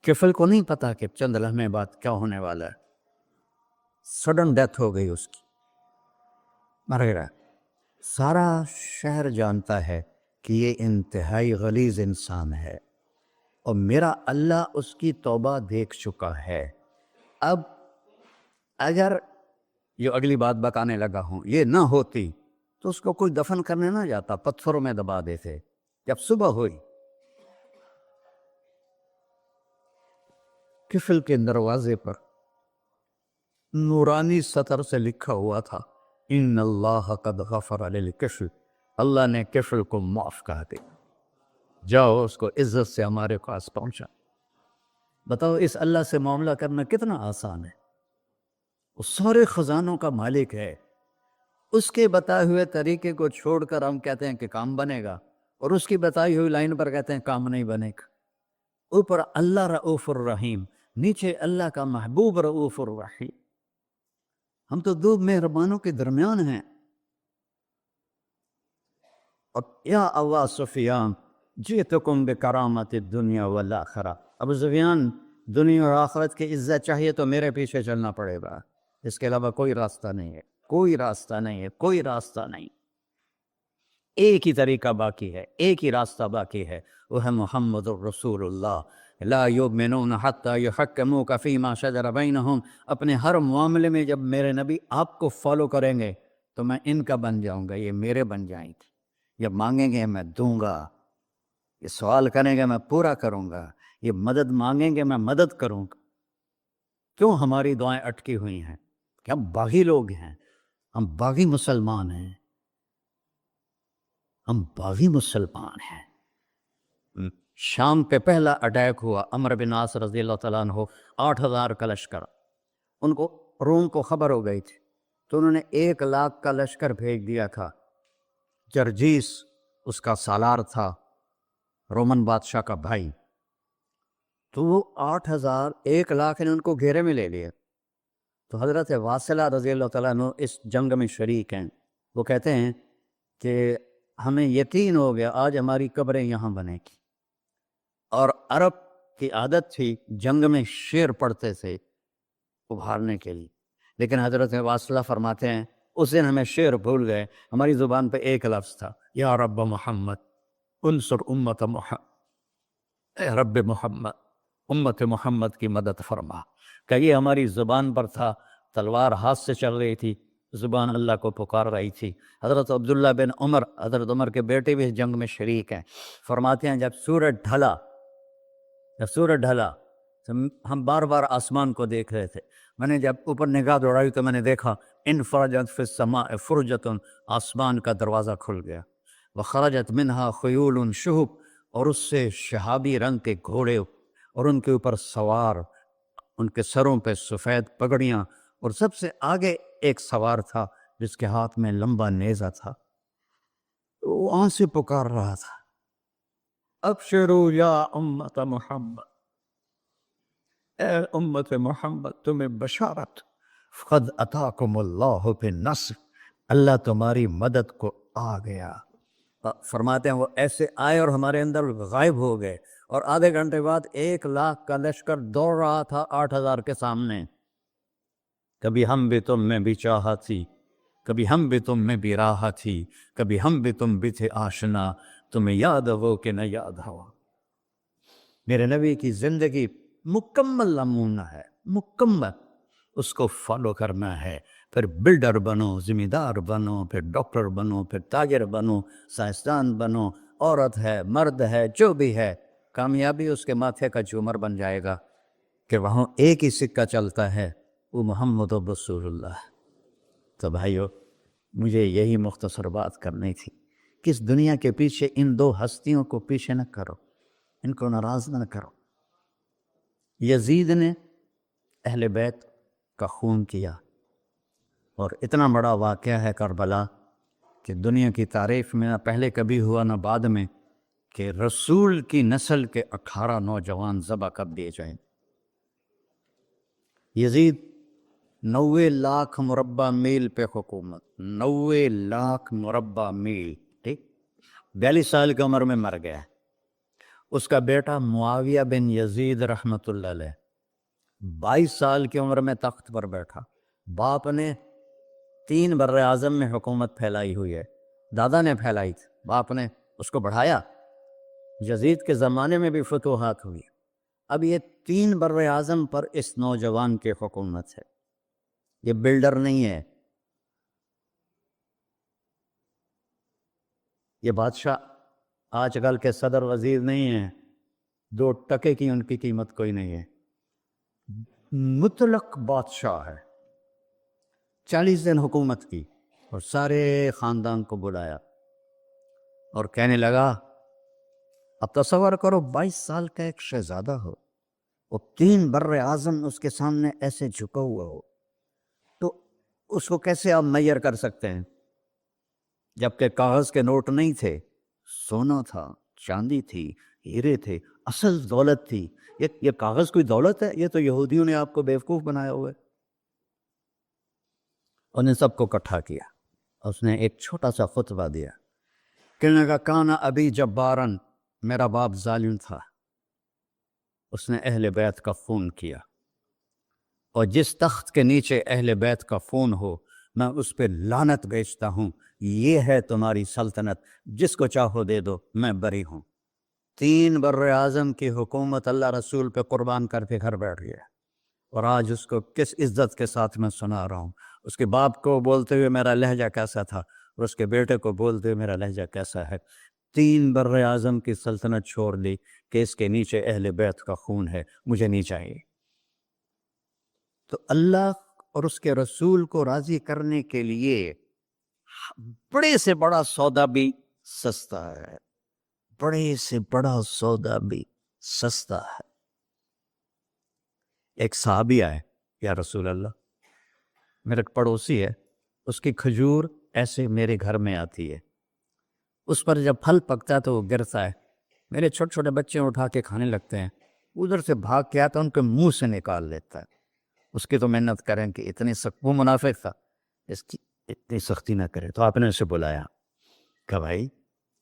S1: کفل کو نہیں پتا کہ چند لمحے بعد کیا ہونے والا ہے، سڈن ڈیتھ ہو گئی اس کی۔ مر گیا۔ سارا شہر جانتا ہے کہ یہ انتہائی غلیظ انسان ہے، اور میرا اللہ اس کی توبہ دیکھ چکا ہے۔ اب اگر یہ اگلی بات بتانے لگا ہوں، یہ نہ ہوتی تو اس کو کوئی دفن کرنے نہ جاتا، پتھروں میں دبا دیتے۔ جب صبح ہوئی، کفل کے دروازے پر نورانی سطر سے لکھا ہوا تھا، ان اللہ قد غفر للکفل، اللہ نے کفل کو معاف کر دیا، جاؤ اس کو عزت سے ہمارے پاس پہنچا۔ بتاؤ اس اللہ سے معاملہ کرنا کتنا آسان ہے۔ وہ سارے خزانوں کا مالک ہے، اس کے بتائے ہوئے طریقے کو چھوڑ کر ہم کہتے ہیں کہ کام بنے گا، اور اس کی بتائی ہوئی لائن پر کہتے ہیں کام نہیں بنے گا۔ اوپر اللہ رؤوف الرحیم، نیچے اللہ کا محبوب رؤوف الرحیم۔ ہم تو دو مہربانوں کے درمیان ہیں۔ اور یا ابا سفیان جئتکم بکرامت الدنیا والآخرہ، ابو سفیان دنیا اور آخرت کی عزت چاہیے تو میرے پیچھے چلنا پڑے گا، اس کے علاوہ کوئی راستہ نہیں ہے، کوئی راستہ نہیں ہے، کوئی راستہ نہیں۔ ایک ہی طریقہ باقی ہے، ایک ہی راستہ باقی ہے، وہ ہے محمد الرسول اللہ۔ لا یؤمنون حتی یحکموک فیما شجر بینہم، اپنے ہر معاملے میں جب میرے نبی آپ کو فالو کریں گے تو میں ان کا بن جاؤں گا، یہ میرے بن جائیں گے۔ یہ مانگیں گے میں دوں گا، یہ سوال کریں گے میں پورا کروں گا، یہ مدد مانگیں گے میں مدد کروں گا۔ کیوں ہماری دعائیں اٹکی ہوئی ہیں؟ کہ ہم باغی لوگ ہیں، ہم باغی مسلمان ہیں، ہم باغی مسلمان ہیں۔ شام پہ پہلا اٹیک ہوا، عمرو بن عاص رضی اللہ تعالیٰ عنہ، 8,000 کا لشکر، ان کو روم کو خبر ہو گئی تھی، تو انہوں نے 1,00,000 کا لشکر بھیج دیا تھا۔ جرجیس اس کا سالار تھا، رومن بادشاہ کا بھائی، تو وہ 8,000 1,00,000 نے ان کو گھیرے میں لے لیے۔ تو حضرت واصلہ رضی اللہ تعالیٰ عنہ اس جنگ میں شریک ہیں، وہ کہتے ہیں کہ ہمیں یقین ہو گیا آج ہماری قبریں یہاں بنے گی، اور عرب کی عادت تھی جنگ میں شعر پڑھتے تھے ابھارنے کے لیے، لیکن حضرت واصلہ فرماتے ہیں اس دن ہمیں شعر بھول گئے، ہماری زبان پہ ایک لفظ تھا، یا رب محمد انصر امت محمد، اے رب محمد امت محمد کی مدد فرما، کہ یہ ہماری زبان پر تھا، تلوار ہاتھ سے چل رہی تھی، زبان اللہ کو پکار رہی تھی۔ حضرت عبداللہ بن عمر، حضرت عمر کے بیٹے بھی اس جنگ میں شریک ہیں، فرماتے ہیں جب سورج ڈھلا تو ہم بار بار آسمان کو دیکھ رہے تھے، میں نے جب اوپر نگاہ دوڑائی تو میں نے دیکھا انفرجت فی السماء فرجۃ، آسمان کا دروازہ کھل گیا، وخرجت منہا خیول شہب، اور اس سے شہابی رنگ کے گھوڑے اور ان کے اوپر سوار، ان کے سروں پہ سفید پگڑیاں، اور سب سے آگے ایک سوار تھا جس کے ہاتھ میں لمبا نیزہ تھا، وہ وہاں سے پکار رہا تھا، ابشروا یا امت محمد، اے امت محمد تمہیں بشارت، قد اتاکم اللہ بالنصر، اللہ تمہاری مدد کو آ گیا۔ فرماتے ہیں وہ ایسے آئے اور ہمارے اندر غائب ہو گئے، اور آدھے گھنٹے بعد 1,00,000 کا لشکر دوڑ رہا تھا 8,000 کے سامنے۔ کبھی ہم بھی تم میں بھی چاہت تھی، کبھی ہم بھی تم میں بھی راحت تھی، کبھی ہم بھی تم بھی تھے آشنا، تمہیں یاد ہو کہ نہ یاد ہو۔ میرے نبی کی زندگی مکمل نمونہ ہے، مکمل، اس کو فالو کرنا ہے، پھر بلڈر بنو، ذمہ دار بنو، پھر ڈاکٹر بنو، پھر تاجر بنو، سائنسدان بنو، عورت ہے مرد ہے جو بھی ہے، کامیابی اس کے ماتھے کا جھومر بن جائے گا کہ وہاں ایک ہی سکہ چلتا ہے، وہ محمد رسول اللہ۔ تو بھائیو، مجھے یہی مختصر بات کرنی تھی کہ اس دنیا کے پیچھے ان دو ہستیوں کو پیچھے نہ کرو، ان کو ناراض نہ کرو۔ یزید نے اہل بیت کا خون کیا، اور اتنا بڑا واقعہ ہے کربلا کہ دنیا کی تاریخ میں نہ پہلے کبھی ہوا نہ بعد میں کہ رسول کی نسل کے 18 نوجوان ذبح کر دیے جائیں۔ یزید 90,00,000 مربع میل پہ حکومت، 90,00,000 مربع میل، ٹھیک، 42 سال کی عمر میں مر گیا۔ اس کا بیٹا معاویہ بن یزید رحمۃ اللہ علیہ 22 سال کی عمر میں تخت پر بیٹھا۔ باپ نے 3 بر اعظم میں حکومت پھیلائی ہوئی ہے، دادا نے پھیلائی تھی، باپ نے اس کو بڑھایا، یزید کے زمانے میں بھی فتوحات ہوئی، اب یہ 3 بر اعظم پر اس نوجوان کی حکومت ہے، یہ بلڈر نہیں ہے، یہ بادشاہ آج کل کے صدر وزیر نہیں ہیں، 2 ٹکے کی ان کی قیمت کوئی نہیں ہے، مطلق بادشاہ ہے۔ 40 دن حکومت کی اور سارے خاندان کو بلایا اور کہنے لگا، اب تصور کرو 22 سال کا ایک شہزادہ ہو، وہ 3 بر اعظم اس کے سامنے ایسے جھکا ہوا ہو، تو اس کو کیسے آپ میئر کر سکتے ہیں؟ جبکہ کاغذ کے نوٹ نہیں تھے، سونا تھا، چاندی تھی، ہیرے تھے، اصل دولت تھی۔ یہ کاغذ کوئی دولت ہے؟ یہ تو یہودیوں نے آپ کو بیوقوف بنایا ہوا ہے۔ انہیں سب کو اکٹھا کیا، اس نے ایک چھوٹا سا خطبہ دیا، کہنے لگا، کانا ابی جبارن، میرا باپ ظالم تھا، اس نے اہل بیت کا خون کیا، اور جس تخت کے نیچے اہل بیت کا خون ہو میں اس پہ لعنت بیچتا ہوں، یہ ہے تمہاری سلطنت، جس کو چاہو دے دو، میں بری ہوں۔ 3 بر اعظم کی حکومت اللہ رسول پہ قربان کر کے گھر بیٹھ گیا، اور آج اس کو کس عزت کے ساتھ میں سنا رہا ہوں۔ اس کے باپ کو بولتے ہوئے میرا لہجہ کیسا تھا، اور اس کے بیٹے کو بولتے ہوئے میرا لہجہ کیسا ہے۔ 3 بر اعظم کی سلطنت چھوڑ دی کہ اس کے نیچے اہل بیت کا خون ہے، مجھے نہیں چاہیے۔ تو اللہ اور اس کے رسول کو راضی کرنے کے لیے بڑے سے بڑا سودا بھی سستا ہے، بڑے سے بڑا سودا بھی سستا ہے۔ ایک صحابی آئے، یا رسول اللہ، میرا پڑوسی ہے، اس کی کھجور ایسے میرے گھر میں آتی ہے، اس پر جب پھل پکتا ہے تو وہ گرتا ہے، میرے چھوٹے چھوٹے بچے اٹھا کے کھانے لگتے ہیں، ادھر سے بھاگ کے آتا ان کے منہ سے نکال لیتا ہے۔ اس کی تو محنت کریں کہ اتنی سخت، وہ منافق تھا، اس کی اتنی سختی نہ کرے، تو آپ نے اسے بلایا، کہا بھائی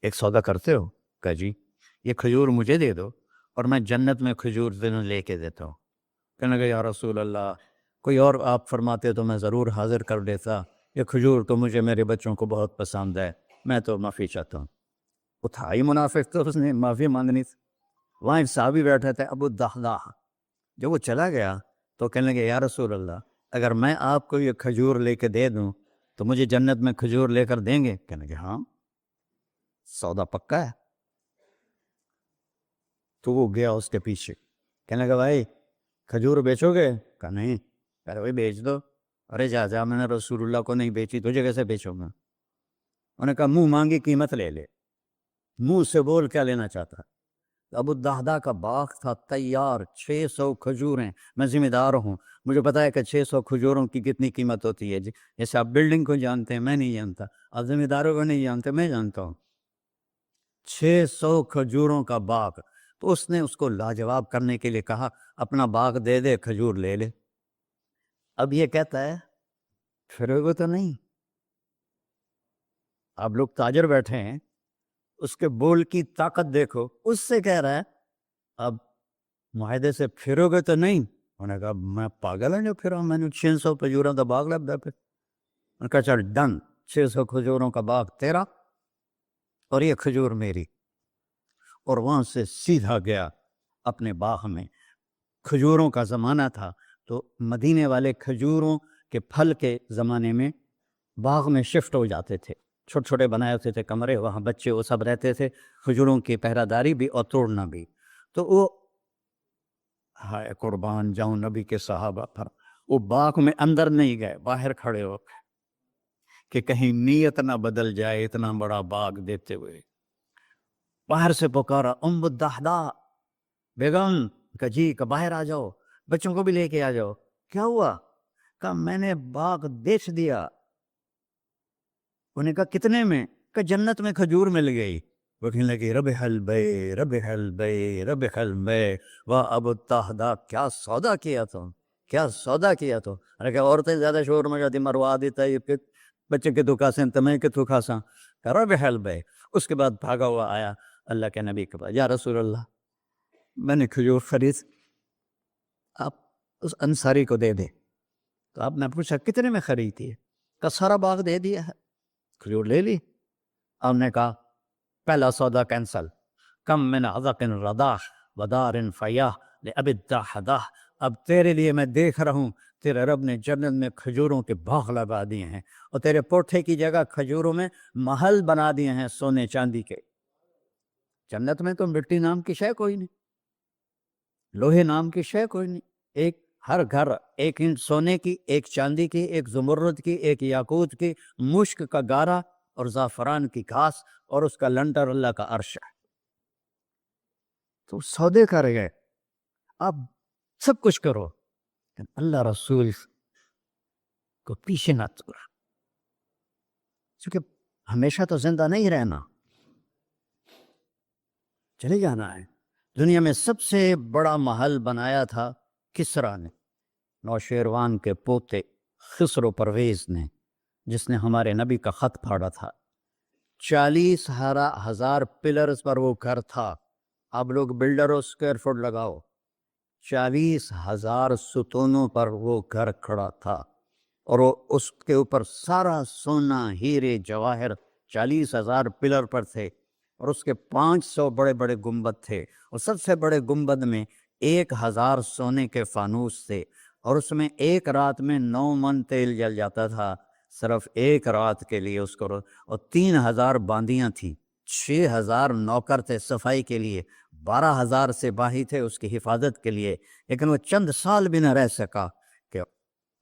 S1: ایک سودا کرتے ہو؟ کہا جی، یہ کھجور مجھے دے دو اور میں جنت میں کھجور دنوں لے کے دیتا ہوں۔ کہنے لگا، یا رسول اللہ، کوئی اور آپ فرماتے تو میں ضرور حاضر کر دیتا، یہ کھجور تو مجھے میرے بچوں کو بہت پسند ہے، میں تو معافی چاہتا ہوں۔ وہ تھا ہی منافق، تو اس نے معافی مانگنی تھی۔ وہاں ایک صحابی بیٹھے تھے، ابو الدحداح، جب وہ چلا گیا تو کہنے لگے، یا رسول اللہ، اگر میں آپ کو یہ کھجور لے کے دے دوں تو مجھے جنت میں کھجور لے کر دیں گے؟ کہنے لگے ہاں، سودا پکا ہے۔ تو وہ گیا اس کے پیچھے، کہنے لگا، بھائی کھجور بیچو گے؟ کہا نہیں۔ کہا بھائی بیچ دو۔ ارے جا، میں نے رسول اللہ کو نہیں بیچی، تجھے کیسے بیچوں گا؟ انہوں نے کہا منہ مانگی قیمت لے لے، منہ سے بول کیا لینا چاہتا۔ ابو الدحداح کا باغ تھا تیار، 600 کھجوریں، میں ذمہ دار ہوں، مجھے پتا ہے کہ 600 کھجوروں کی کتنی قیمت ہوتی ہے۔ جیسے آپ بلڈنگ کو جانتے ہیں، میں نہیں جانتا، آپ ذمہ داروں کو نہیں جانتے، میں جانتا ہوں۔ 600 کھجوروں کا باغ، تو اس نے اس کو لاجواب کرنے کے لیے کہا، اپنا باغ دے دے، کھجور لے لے۔ اب یہ کہتا ہے پھرے گا تو نہیں؟ آپ لوگ تاجر بیٹھے ہیں، اس کے بول کی طاقت دیکھو، اس سے کہہ رہا ہے اب معاہدے سے پھرو گے تو نہیں؟ انہوں نے کہا میں پاگل ہوں جو پھرا، میں نے 600 کھجوروں کا باغ لگ دیا۔ پھر انہوں نے کہا چل ڈن، 600 کھجوروں کا باغ تیرا اور یہ کھجور میری۔ اور وہاں سے سیدھا گیا اپنے باغ میں۔ کھجوروں کا زمانہ تھا تو مدینے والے کھجوروں کے پھل کے زمانے میں باغ میں شفٹ ہو جاتے تھے، چھوٹے چھوٹے بنائے ہوتے تھے کمرے، وہاں بچے وہ سب رہتے تھے، کھجوروں کی پہرہ داری بھی اور توڑنا بھی۔ تو وہ ہائے قربان جاؤں نبی کے صحابہ پر، وہ باغ میں اندر نہیں گئے، باہر کھڑے ہو کہ کہیں نیت نہ بدل جائے، اتنا بڑا باغ دیتے ہوئے باہر سے پکارا، ام الدحداح بیگم، کہ جی، کہ باہر آ جاؤ، بچوں کو بھی لے کے آ جاؤ۔ کیا ہوا؟ کہا میں نے باغ بیچ دیا۔ انہیں کہا کتنے میں؟ کہ جنت میں کھجور مل گئی۔ وہ کہنے لگی ربح البیع، ربح البیع، ربح البیع، واہ ابو الدحداح، کیا سودا کیا تو، کیا سودا کیا تو۔ ارے کہ عورتیں زیادہ شور مجھے مروا دیتا ہے، یہ بچے کے تو کھاسیں تمہیں کے تو کھاساں، ربح البیع۔ اس کے بعد بھاگا ہوا آیا اللہ کے نبی کے پاس، یا رسول اللہ، میں نے کھجور خرید، آپ اس انصاری کو دے دے۔ تو آپ نے پوچھا کتنے میں خریدی ہے؟ کا سارا باغ دے دیا ہے، کھجور لے لی۔ ہم نے کہا پہلا سودا کینسل، کم من عذق رداح ودار فیاح لأبی الداحداح۔ اب تیرے لیے میں دیکھ رہا ہوں تیرے رب نے جنت میں کھجوروں کے باغ لگا دیے ہیں، اور تیرے کوٹھے کی جگہ کھجوروں میں محل بنا دیے ہیں سونے چاندی کے۔ جنت میں تو مٹی نام کی شے کوئی نہیں، لوہے نام کی شے کوئی نہیں، ایک ہر گھر ایک اینٹ سونے کی، ایک چاندی کی، ایک زمرد کی، ایک یاقوت کی، مشک کا گارا اور زعفران کی گھاس، اور اس کا لنٹر اللہ کا عرش ہے۔ تو سودے کر گئے، اب سب کچھ کرو لیکن اللہ رسول کو پیچھے نہ چھوڑ، کیونکہ ہمیشہ تو زندہ نہیں رہنا، چلے جانا ہے۔ دنیا میں سب سے بڑا محل بنایا تھا کسریٰ نے، نوشیروان کے پوتے خسرو پرویز نے، جس نے ہمارے نبی کا خط پھاڑا تھا۔ 40,000 پلرز پر وہ گھر تھا۔ اب لوگ بلڈروں اسکوائر فٹ لگاؤ، 40,000 ستونوں پر وہ گھر کھڑا تھا، اور وہ اس کے اوپر سارا سونا ہیرے جواہر 40,000 پلر پر تھے، اور اس کے 500 بڑے بڑے گنبد تھے، اور سب سے بڑے گنبد میں 1,000 سونے کے فانوس تھے، اور اس میں ایک رات میں 9 من تیل جل جاتا تھا، صرف ایک رات کے لیے اس کو، اور 3,000 باندیاں تھیں، 6,000 نوکر تھے صفائی کے لیے، 12,000 سپاہی تھے اس کی حفاظت کے لیے، لیکن وہ چند سال بھی نہ رہ سکا کہ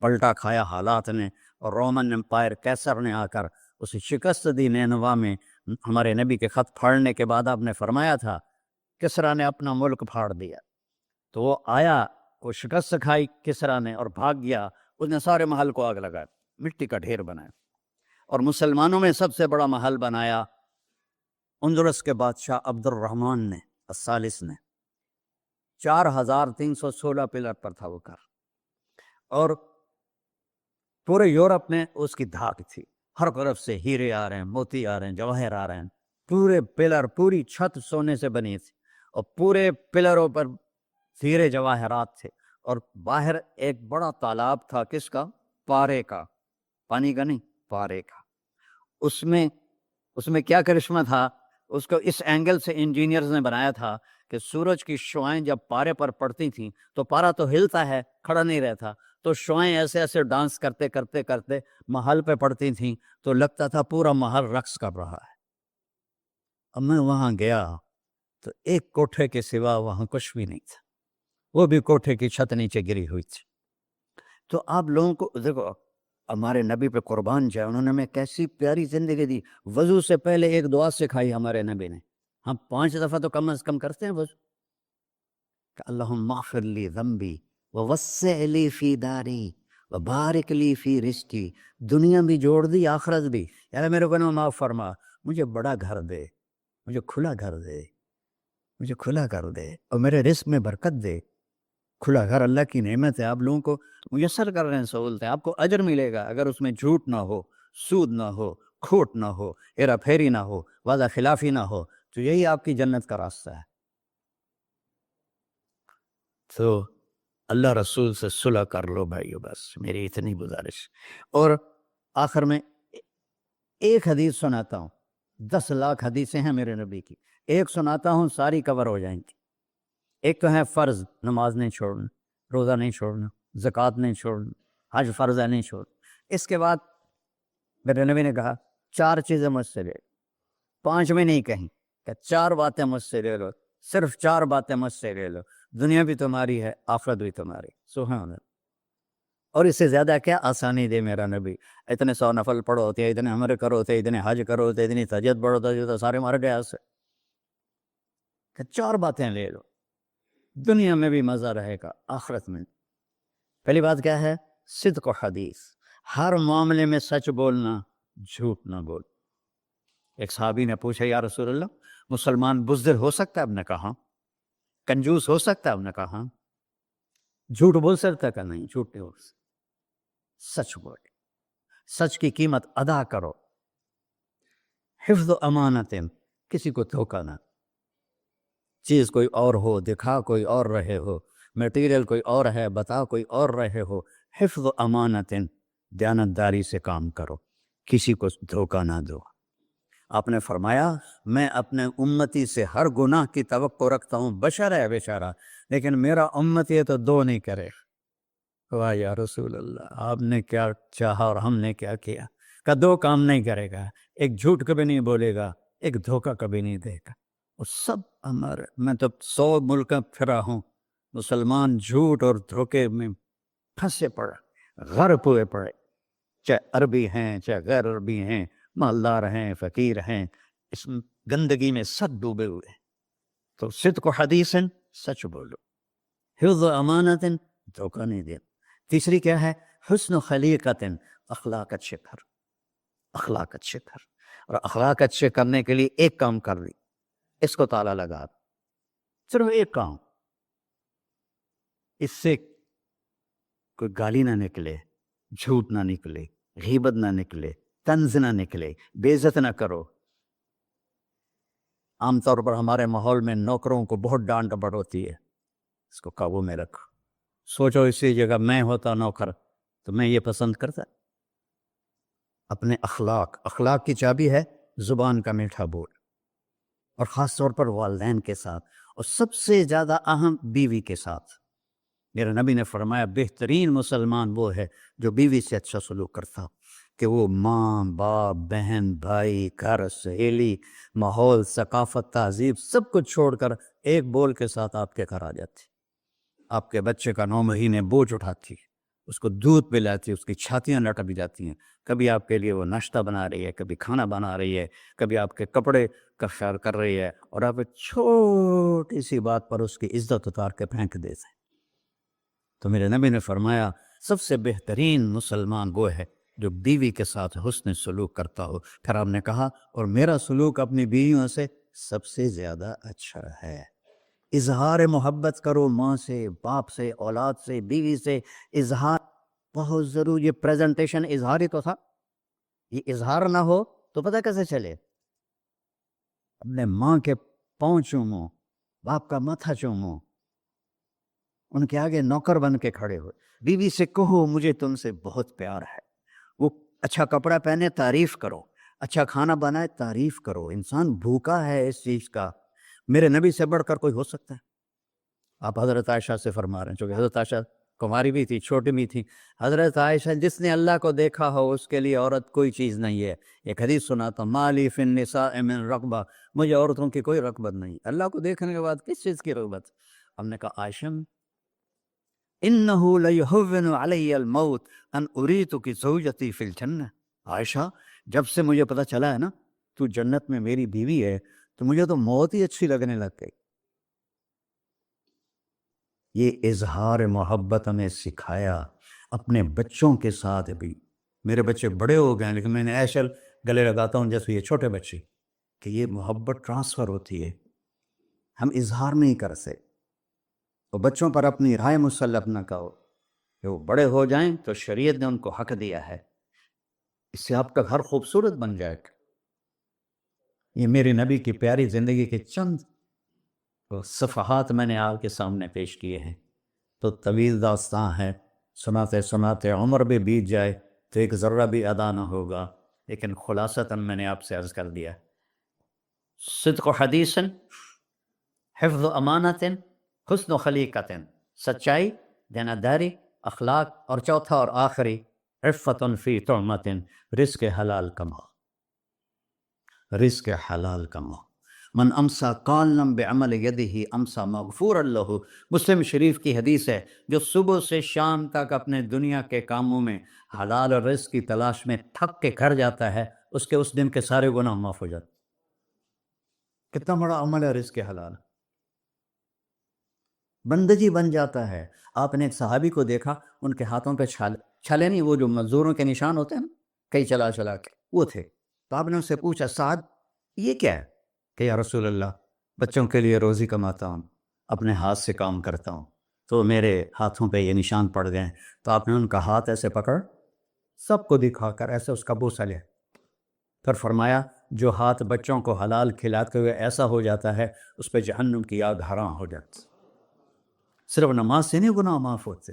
S1: پلٹا کھایا حالات نے، اور رومن امپائر کیسر نے آ کر اسے شکست دی نینوا میں۔ ہمارے نبی کے خط پھاڑنے کے بعد آپ نے فرمایا تھا کسریٰ نے اپنا ملک پھاڑ دیا، تو وہ آیا، وہ شکست کھائی کسریٰ نے اور بھاگ گیا، اس نے سارے محل کو آگ لگایا، مٹی کا ڈھیر بنایا، اور مسلمانوں میں سب سے بڑا محل بنایا اندلس کے بادشاہ عبد الرحمن نے الثالث نے، 4,316 پلر پر تھا وہ گھر، اور پورے یورپ میں اس کی دھاک تھی، ہر طرف سے ہیرے آ رہے ہیں، موتی آ رہے ہیں، جواہر آ رہے ہیں، پورے پلر، پوری چھت سونے سے بنی تھی، اور پورے پلروں پر ہیرے جواہرات تھے، اور باہر ایک بڑا تالاب تھا، کس کا؟ پارے کا، پانی کا نہیں، پارے کا۔ اس میں کیا کرشمہ تھا؟ اس کو اس اینگل سے انجینئرز نے بنایا تھا کہ سورج کی شعائیں جب پارے پر پڑتی تھیں تو پارا تو ہلتا ہے، کھڑا نہیں رہتا، تو شعائیں ایسے ایسے ڈانس کرتے کرتے کرتے محل پہ پڑتی تھیں، تو لگتا تھا پورا محل رقص کر رہا ہے۔ اب میں وہاں گیا تو ایک کوٹھے کے سوا وہاں کچھ بھی نہیں تھا، وہ بھی کوٹھے کی چھت نیچے گری ہوئی تھی۔ تو آپ لوگوں کو دیکھو، ہمارے نبی پہ قربان جائے، انہوں نے ہمیں کیسی پیاری زندگی دی۔ وضو سے پہلے ایک دعا سکھائی ہمارے نبی نے، ہم 5 دفعہ تو کم از کم کرتے ہیں وضو، کہ اللہم اغفر لی ذنبی ووسع لی فی داری وبارک لی فی رزقی، دنیا بھی جوڑ دی، آخرت بھی، یار میرے کو معاف فرما، مجھے بڑا گھر دے، مجھے کھلا گھر دے، مجھے کھلا کر دے، اور میرے رزق میں برکت دے۔ کھلا گھر اللہ کی نعمت ہے، آپ لوگوں کو میسر کر رہے ہیں سہولتیں، آپ کو اجر ملے گا اگر اس میں جھوٹ نہ ہو، سود نہ ہو، کھوٹ نہ ہو، ہیرا پھیری نہ ہو، وعدہ خلافی نہ ہو، تو یہی آپ کی جنت کا راستہ ہے۔ تو اللہ رسول سے صلح کر لو بھائیو، بس میری اتنی گزارش۔ اور آخر میں ایک حدیث سناتا ہوں، 10 لاکھ حدیثیں ہیں میرے نبی کی، ایک سناتا ہوں، ساری کور ہو جائیں گی۔ ایک تو ہے فرض، نماز نہیں چھوڑنا، روزہ نہیں چھوڑنا، زکوٰۃ نہیں چھوڑنا، حج فرض ہے نہیں چھوڑنا۔ اس کے بعد میرے نبی نے کہا 4 چیزیں مجھ سے لے، 5 میں نہیں کہیں، کہ 4 باتیں مجھ سے لے لو، صرف 4 باتیں مجھ سے لے لو، دنیا بھی تمہاری ہے، آخرت بھی تمہاری۔ سبحان اللہ۔ اور اس سے زیادہ کیا آسانی دے میرا نبی، اتنے 100 نفل پڑھو ہوتے، اتنے عمرے کرو ہوتے، اتنے حج کرو ہوتے، اتنی تہجد پڑھو ہوتے، تو سارے مر گئے سے، کہ 4 باتیں لے لو، دنیا میں بھی مزہ رہے گا، آخرت میں۔ پہلی بات کیا ہے؟ صدق و حدیث، ہر معاملے میں سچ بولنا، جھوٹ نہ بول۔ ایک صحابی نے پوچھا یا رسول اللہ، مسلمان بزدل ہو سکتا ہے؟ اب نے کہا کنجوس ہو سکتا ہے؟ اب نے کہا جھوٹ بول سکتا ہے؟ کہ نہیں، جھوٹ نہیں ہو سکتا، سچ بول، سچ کی قیمت ادا کرو، حفظ و امانت، کسی کو دھوکہ نہ، چیز کوئی اور ہو، دکھا کوئی اور رہے ہو، میٹیریل کوئی اور ہے، بتا کوئی اور رہے ہو، حفظ و امانت، دیانتداری سے کام کرو، کسی کو دھوکہ نہ دو۔ آپ نے فرمایا میں اپنے امتی سے ہر گناہ کی توقع رکھتا ہوں، بشر ہے بیچارہ، لیکن میرا امتی ہے تو دو نہیں کرے۔ واہ یا رسول اللہ، آپ نے کیا چاہا اور ہم نے کیا کیا کہ دو کام نہیں کرے گا، ایک جھوٹ کبھی نہیں بولے گا، ایک دھوکہ کبھی نہیں دے گا۔ اور سب ہمارے، میں تو 100 ملک پھرا ہوں، مسلمان جھوٹ اور دھوکے میں پھنسے پڑے، غرق ہوئے پڑے، چاہے عربی ہیں چاہے غیر عربی ہیں، مالدار ہیں فقیر ہیں، اس گندگی میں سب ڈوبے ہوئے ہیں۔ تو صدق و حدیث، سچ بولو، حفظ و امانت، دھوکہ نہیں دے۔ تیسری کیا ہے؟ حسن خلیقت، اخلاق اچھے کر، اخلاق اچھے کر۔ اور اخلاق اچھے کرنے کے لیے ایک کام کر لی، اس کو تالا لگا، صرف ایک کام، اس سے کوئی گالی نہ نکلے، جھوٹ نہ نکلے، غیبت نہ نکلے، طنز نہ نکلے، بے عزت نہ کرو۔ عام طور پر ہمارے ماحول میں نوکروں کو بہت ڈانٹ ڈپٹ ہوتی ہے، اس کو قابو میں رکھو۔ سوچو اسی جگہ میں ہوتا نوکر تو میں یہ پسند کرتا۔ اپنے اخلاق کی چابی ہے زبان کا میٹھا بول، اور خاص طور پر والدین کے ساتھ، اور سب سے زیادہ اہم بیوی کے ساتھ۔ میرے نبی نے فرمایا بہترین مسلمان وہ ہے جو بیوی سے اچھا سلوک کرتا، کہ وہ ماں باپ بہن بھائی گھر سہیلی ماحول ثقافت تہذیب سب کچھ چھوڑ کر ایک بول کے ساتھ آپ کے گھر آ جاتی، آپ کے بچے کا 9 مہینے بوجھ اٹھاتی، اس کو دودھ پلاتی، اس کی چھاتیاں لٹک جاتی ہیں، کبھی آپ کے لیے وہ ناشتہ بنا رہی ہے، کبھی کھانا بنا رہی ہے، کبھی آپ کے کپڑے کا خیال کر رہی ہے، اور آپ چھوٹی سی بات پر اس کی عزت اتار کے پھینک دیتے ہیں۔ تو میرے نبی نے فرمایا سب سے بہترین مسلمان وہ ہے جو بیوی کے ساتھ حسن سلوک کرتا ہو۔ پھر آپ نے کہا اور میرا سلوک اپنی بیویوں سے سب سے زیادہ اچھا ہے۔ اظہار محبت کرو، ماں سے باپ سے اولاد سے بیوی سے، اظہار بہت ضروری۔ یہ پریزنٹیشن اظہار ہی تو تھا، یہ اظہار نہ ہو تو پتہ کیسے چلے؟ اپنے ماں کے پاؤں چومو، باپ کا ماتھا چومو، ان کے آگے نوکر بن کے کھڑے ہو، بیوی سے کہو مجھے تم سے بہت پیار ہے، وہ اچھا کپڑا پہنے تعریف کرو، اچھا کھانا بنائے تعریف کرو۔ انسان بھوکا ہے اس چیز کا، میرے نبی سے بڑھ کر کوئی ہو سکتا ہے؟ آپ حضرت عائشہ سے فرما رہے ہیں، چونکہ حضرت عائشہ کماری بھی تھی، چھوٹی بھی تھی۔ حضرت عائشہ جس نے اللہ کو دیکھا ہو اس کے لیے عورت کوئی چیز نہیں ہے۔ ایک حدیث سناتا ہوں، مالی فی النساء من رغبہ، مجھے عورتوں کی کوئی رغبت نہیں۔ اللہ کو دیکھنے کے بعد کس چیز کی رغبت؟ ہم نے کہا عائشہ انہ لیہون علی الموت ان اریتک زوجتی فی الجنہ، عائشہ جب سے مجھے پتہ چلا ہے نا تو جنت میں میری بیوی ہے تو مجھے تو موت ہی اچھی لگنے لگ گئی۔ یہ اظہار محبت ہمیں سکھایا اپنے بچوں کے ساتھ بھی۔ میرے بچے بڑے ہو گئے لیکن میں نے ایسے گلے لگاتا ہوں جیسے یہ چھوٹے بچے، کہ یہ محبت ٹرانسفر ہوتی ہے، ہم اظہار نہیں کر سکتے۔ تو بچوں پر اپنی رائے مسلط نہ کہو، کہ وہ بڑے ہو جائیں تو شریعت نے ان کو حق دیا ہے، اس سے آپ کا گھر خوبصورت بن جائے گا۔ یہ میرے نبی کی پیاری زندگی کے چند صفحات میں نے آپ کے سامنے پیش کیے ہیں، تو طویل داستان ہے، سناتے سناتے عمر بھی بیت جائے تو ایک ذرہ بھی ادا نہ ہوگا، لیکن خلاصتاً میں نے آپ سے عرض کر دیا، صدق و حدیث، حفظ و امانت، حسن و خلیقت، سچائی، دیانتداری، اخلاق، اور چوتھا اور آخری عفت فی طعمت، رزق حلال کماؤ، رزق حلال کماؤ۔ من امسا قالنا بعمل یدہ امسا مغفورا لہ، مسلم شریف کی حدیث ہے، جو صبح سے شام تک اپنے دنیا کے کاموں میں حلال اور رزق کی تلاش میں تھک کے گھر جاتا ہے، اس کے اس دن کے سارے گناہ معاف ہو جاتے۔ کتنا بڑا عمل ہے رزق حلال، بندگی بن جاتا ہے۔ آپ نے ایک صحابی کو دیکھا، ان کے ہاتھوں پہ چھالے نہیں، وہ جو مزدوروں کے نشان ہوتے ہیں نا، کئی چلا چلا کے، وہ تھے۔ تو آپ نے ان سے پوچھا سعد یہ کیا ہے؟ کہ یا رسول اللہ بچوں کے لیے روزی کماتا ہوں، اپنے ہاتھ سے کام کرتا ہوں، تو میرے ہاتھوں پہ یہ نشان پڑ گئے۔ تو آپ نے ان کا ہاتھ ایسے پکڑ سب کو دکھا کر ایسے اس کا بوسہ لیا، پھر فرمایا جو ہاتھ بچوں کو حلال کھلاتے ہوئے ایسا ہو جاتا ہے اس پہ جہنم کی آگ حرام ہو جاتی۔ صرف نماز سے نہیں گناہ معاف ہوتے،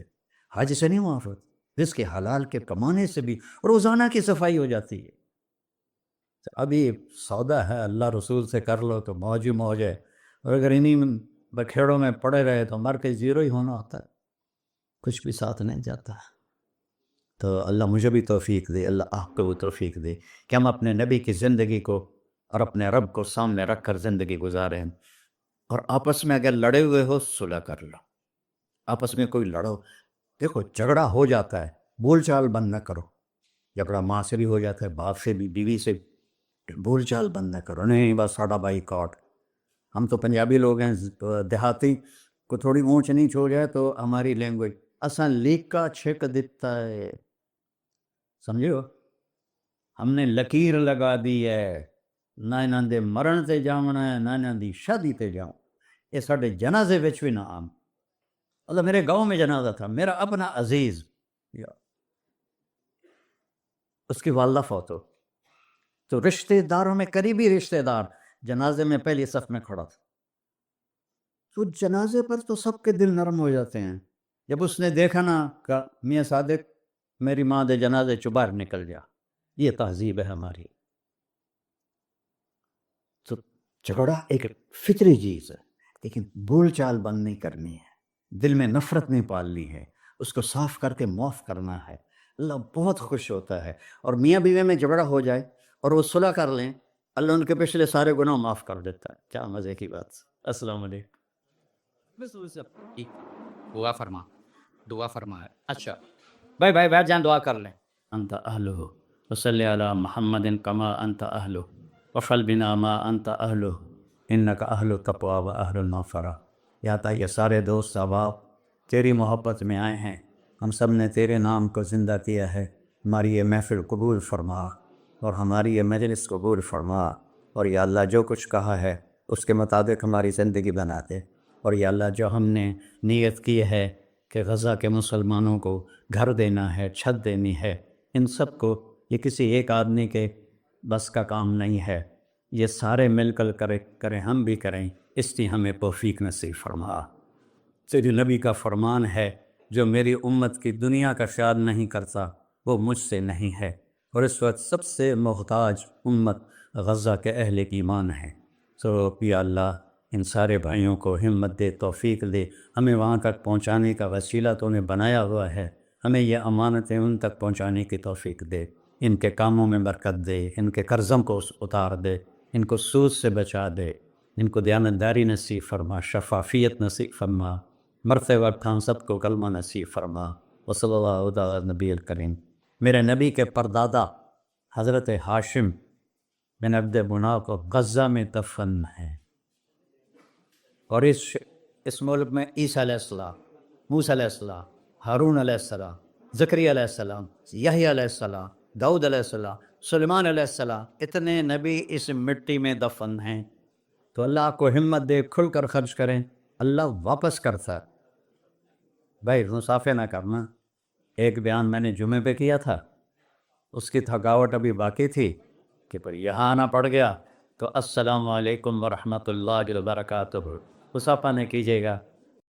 S1: حج سے نہیں معاف ہوتے، رزق کے حلال کے کمانے سے بھی روزانہ کی صفائی ہو جاتی ہے۔ ابھی سودا ہے اللہ رسول سے کر لو تو موج ہی موج ہے، اور اگر انہیں بکھیڑوں میں پڑے رہے تو مر کے زیرو ہی ہونا ہوتا ہے، کچھ بھی ساتھ نہیں جاتا۔ تو اللہ مجھے بھی توفیق دے، اللہ آپ کو بھی توفیق دے کہ ہم اپنے نبی کی زندگی کو اور اپنے رب کو سامنے رکھ کر زندگی گزاریں، اور آپس میں اگر لڑے ہوئے ہو صلح کر لو، آپس میں کوئی لڑو، دیکھو جھگڑا ہو جاتا ہے، بول چال بند نہ کرو، جھگڑا ماں سے بھی ہو جاتا ہے، باپ سے بھی، بیوی سے بھی، بول چال بند نہ کرو، نہیں بس ساڈا بائی کاٹ۔ ہم تو پنجابی لوگ ہیں، دیہاتی کو تھوڑی اونچ نیچ ہو جائے تو ہماری لینگویج اساں لیکا چھک دیتا ہے، سمجھو، ہم نے لکیر لگا دی ہے، نہ انہاں دے مرن تے جاونا ہے، نہ انہاں دی شادی تے جاؤں، یہ ساڈے جنازے وچ بھی نہ عام۔ اللہ میرے گاؤں میں جنازہ تھا، میرا اپنا عزیز، اس کی والدہ فوت ہو، تو رشتہ داروں میں قریبی رشتہ دار جنازے میں پہلی صف میں کھڑا تھا، تو جنازے پر تو سب کے دل نرم ہو جاتے ہیں، جب اس نے دیکھا نا کہ میاں صادق میری ماں دے جنازے چوں باہر نکل جا، یہ تہذیب ہے ہماری۔ تو جھگڑا ایک فطری چیز ہے، لیکن بول چال بند نہیں کرنی ہے، دل میں نفرت نہیں پالنی ہے، اس کو صاف کر کے معاف کرنا ہے، اللہ بہت خوش ہوتا ہے۔ اور میاں بیوی میں جھگڑا ہو جائے اور وہ صلح کر لیں، اللہ ان کے پچھلے سارے گناہ معاف کر دیتا ہے، کیا مزے کی بات۔ السلام علیکم۔ دعا فرما، دعا فرما ہے، اچھا بھائی بیٹھ جائیں، دعا کر لیں۔ انت اہلہ وصلی علی محمد کما انت اہلہ وفعل بنا ما انت اہلہ انک اہل التقوی و اہل المغفرہ۔ یا تا یہ سارے دوست احباب تیری محبت میں آئے ہیں، ہم سب نے تیرے نام کو زندہ کیا ہے، ہماری یہ محفل قبول فرما اور ہماری یہ مجلس قبول فرما، اور یا اللہ جو کچھ کہا ہے اس کے مطابق ہماری زندگی بنا دے، اور یا اللہ جو ہم نے نیت کی ہے کہ غزہ کے مسلمانوں کو گھر دینا ہے، چھت دینی ہے، ان سب کو، یہ کسی ایک آدمی کے بس کا کام نہیں ہے، یہ سارے مل کر کریں، ہم بھی کریں، اس لیے ہمیں توفیق نصیب فرما۔ تیری نبی کا فرمان ہے، جو میری امت کی دنیا کا خیال نہیں کرتا وہ مجھ سے نہیں ہے، اور اس وقت سب سے محتاج امت غزہ کے اہل ایمان ہے۔ تو یا اللہ ان سارے بھائیوں کو ہمت دے، توفیق دے، ہمیں وہاں تک پہنچانے کا وسیلہ تو نے بنایا ہوا ہے، ہمیں یہ امانتیں ان تک پہنچانے کی توفیق دے، ان کے کاموں میں برکت دے، ان کے قرضوں کو اتار دے، ان کو سود سے بچا دے، ان کو دیانتداری نصیب فرما، شفافیت نصیب فرما، مرتے وقت ہم سب کو کلمہ نصیب فرما۔ وصلی اللہ علی نبی الکریم۔ میرے نبی کے پردادا حضرت ہاشم بن عبد مناف کو غزہ میں دفن ہے، اور اس ملک میں عیسیٰ علیہ السلام، موسیٰ علیہ السلام، ہارون علیہ السلام، زکریا علیہ السلام، یحییٰ علیہ السلام، داؤد علیہ السلام، سلیمان علیہ السلام، اتنے نبی اس مٹی میں دفن ہیں۔ تو اللہ آپ کو ہمت دے، کھل کر خرچ کریں، اللہ واپس کرتا ہے۔ بھائی مسافے نہ کرنا، ایک بیان میں نے جمعے پہ کیا تھا، اس کی تھکاوٹ ابھی باقی تھی کہ پر یہاں آنا پڑ گیا، تو السلام علیکم ورحمۃ اللہ وبرکاتہ مسافہ نہیں کیجیے گا،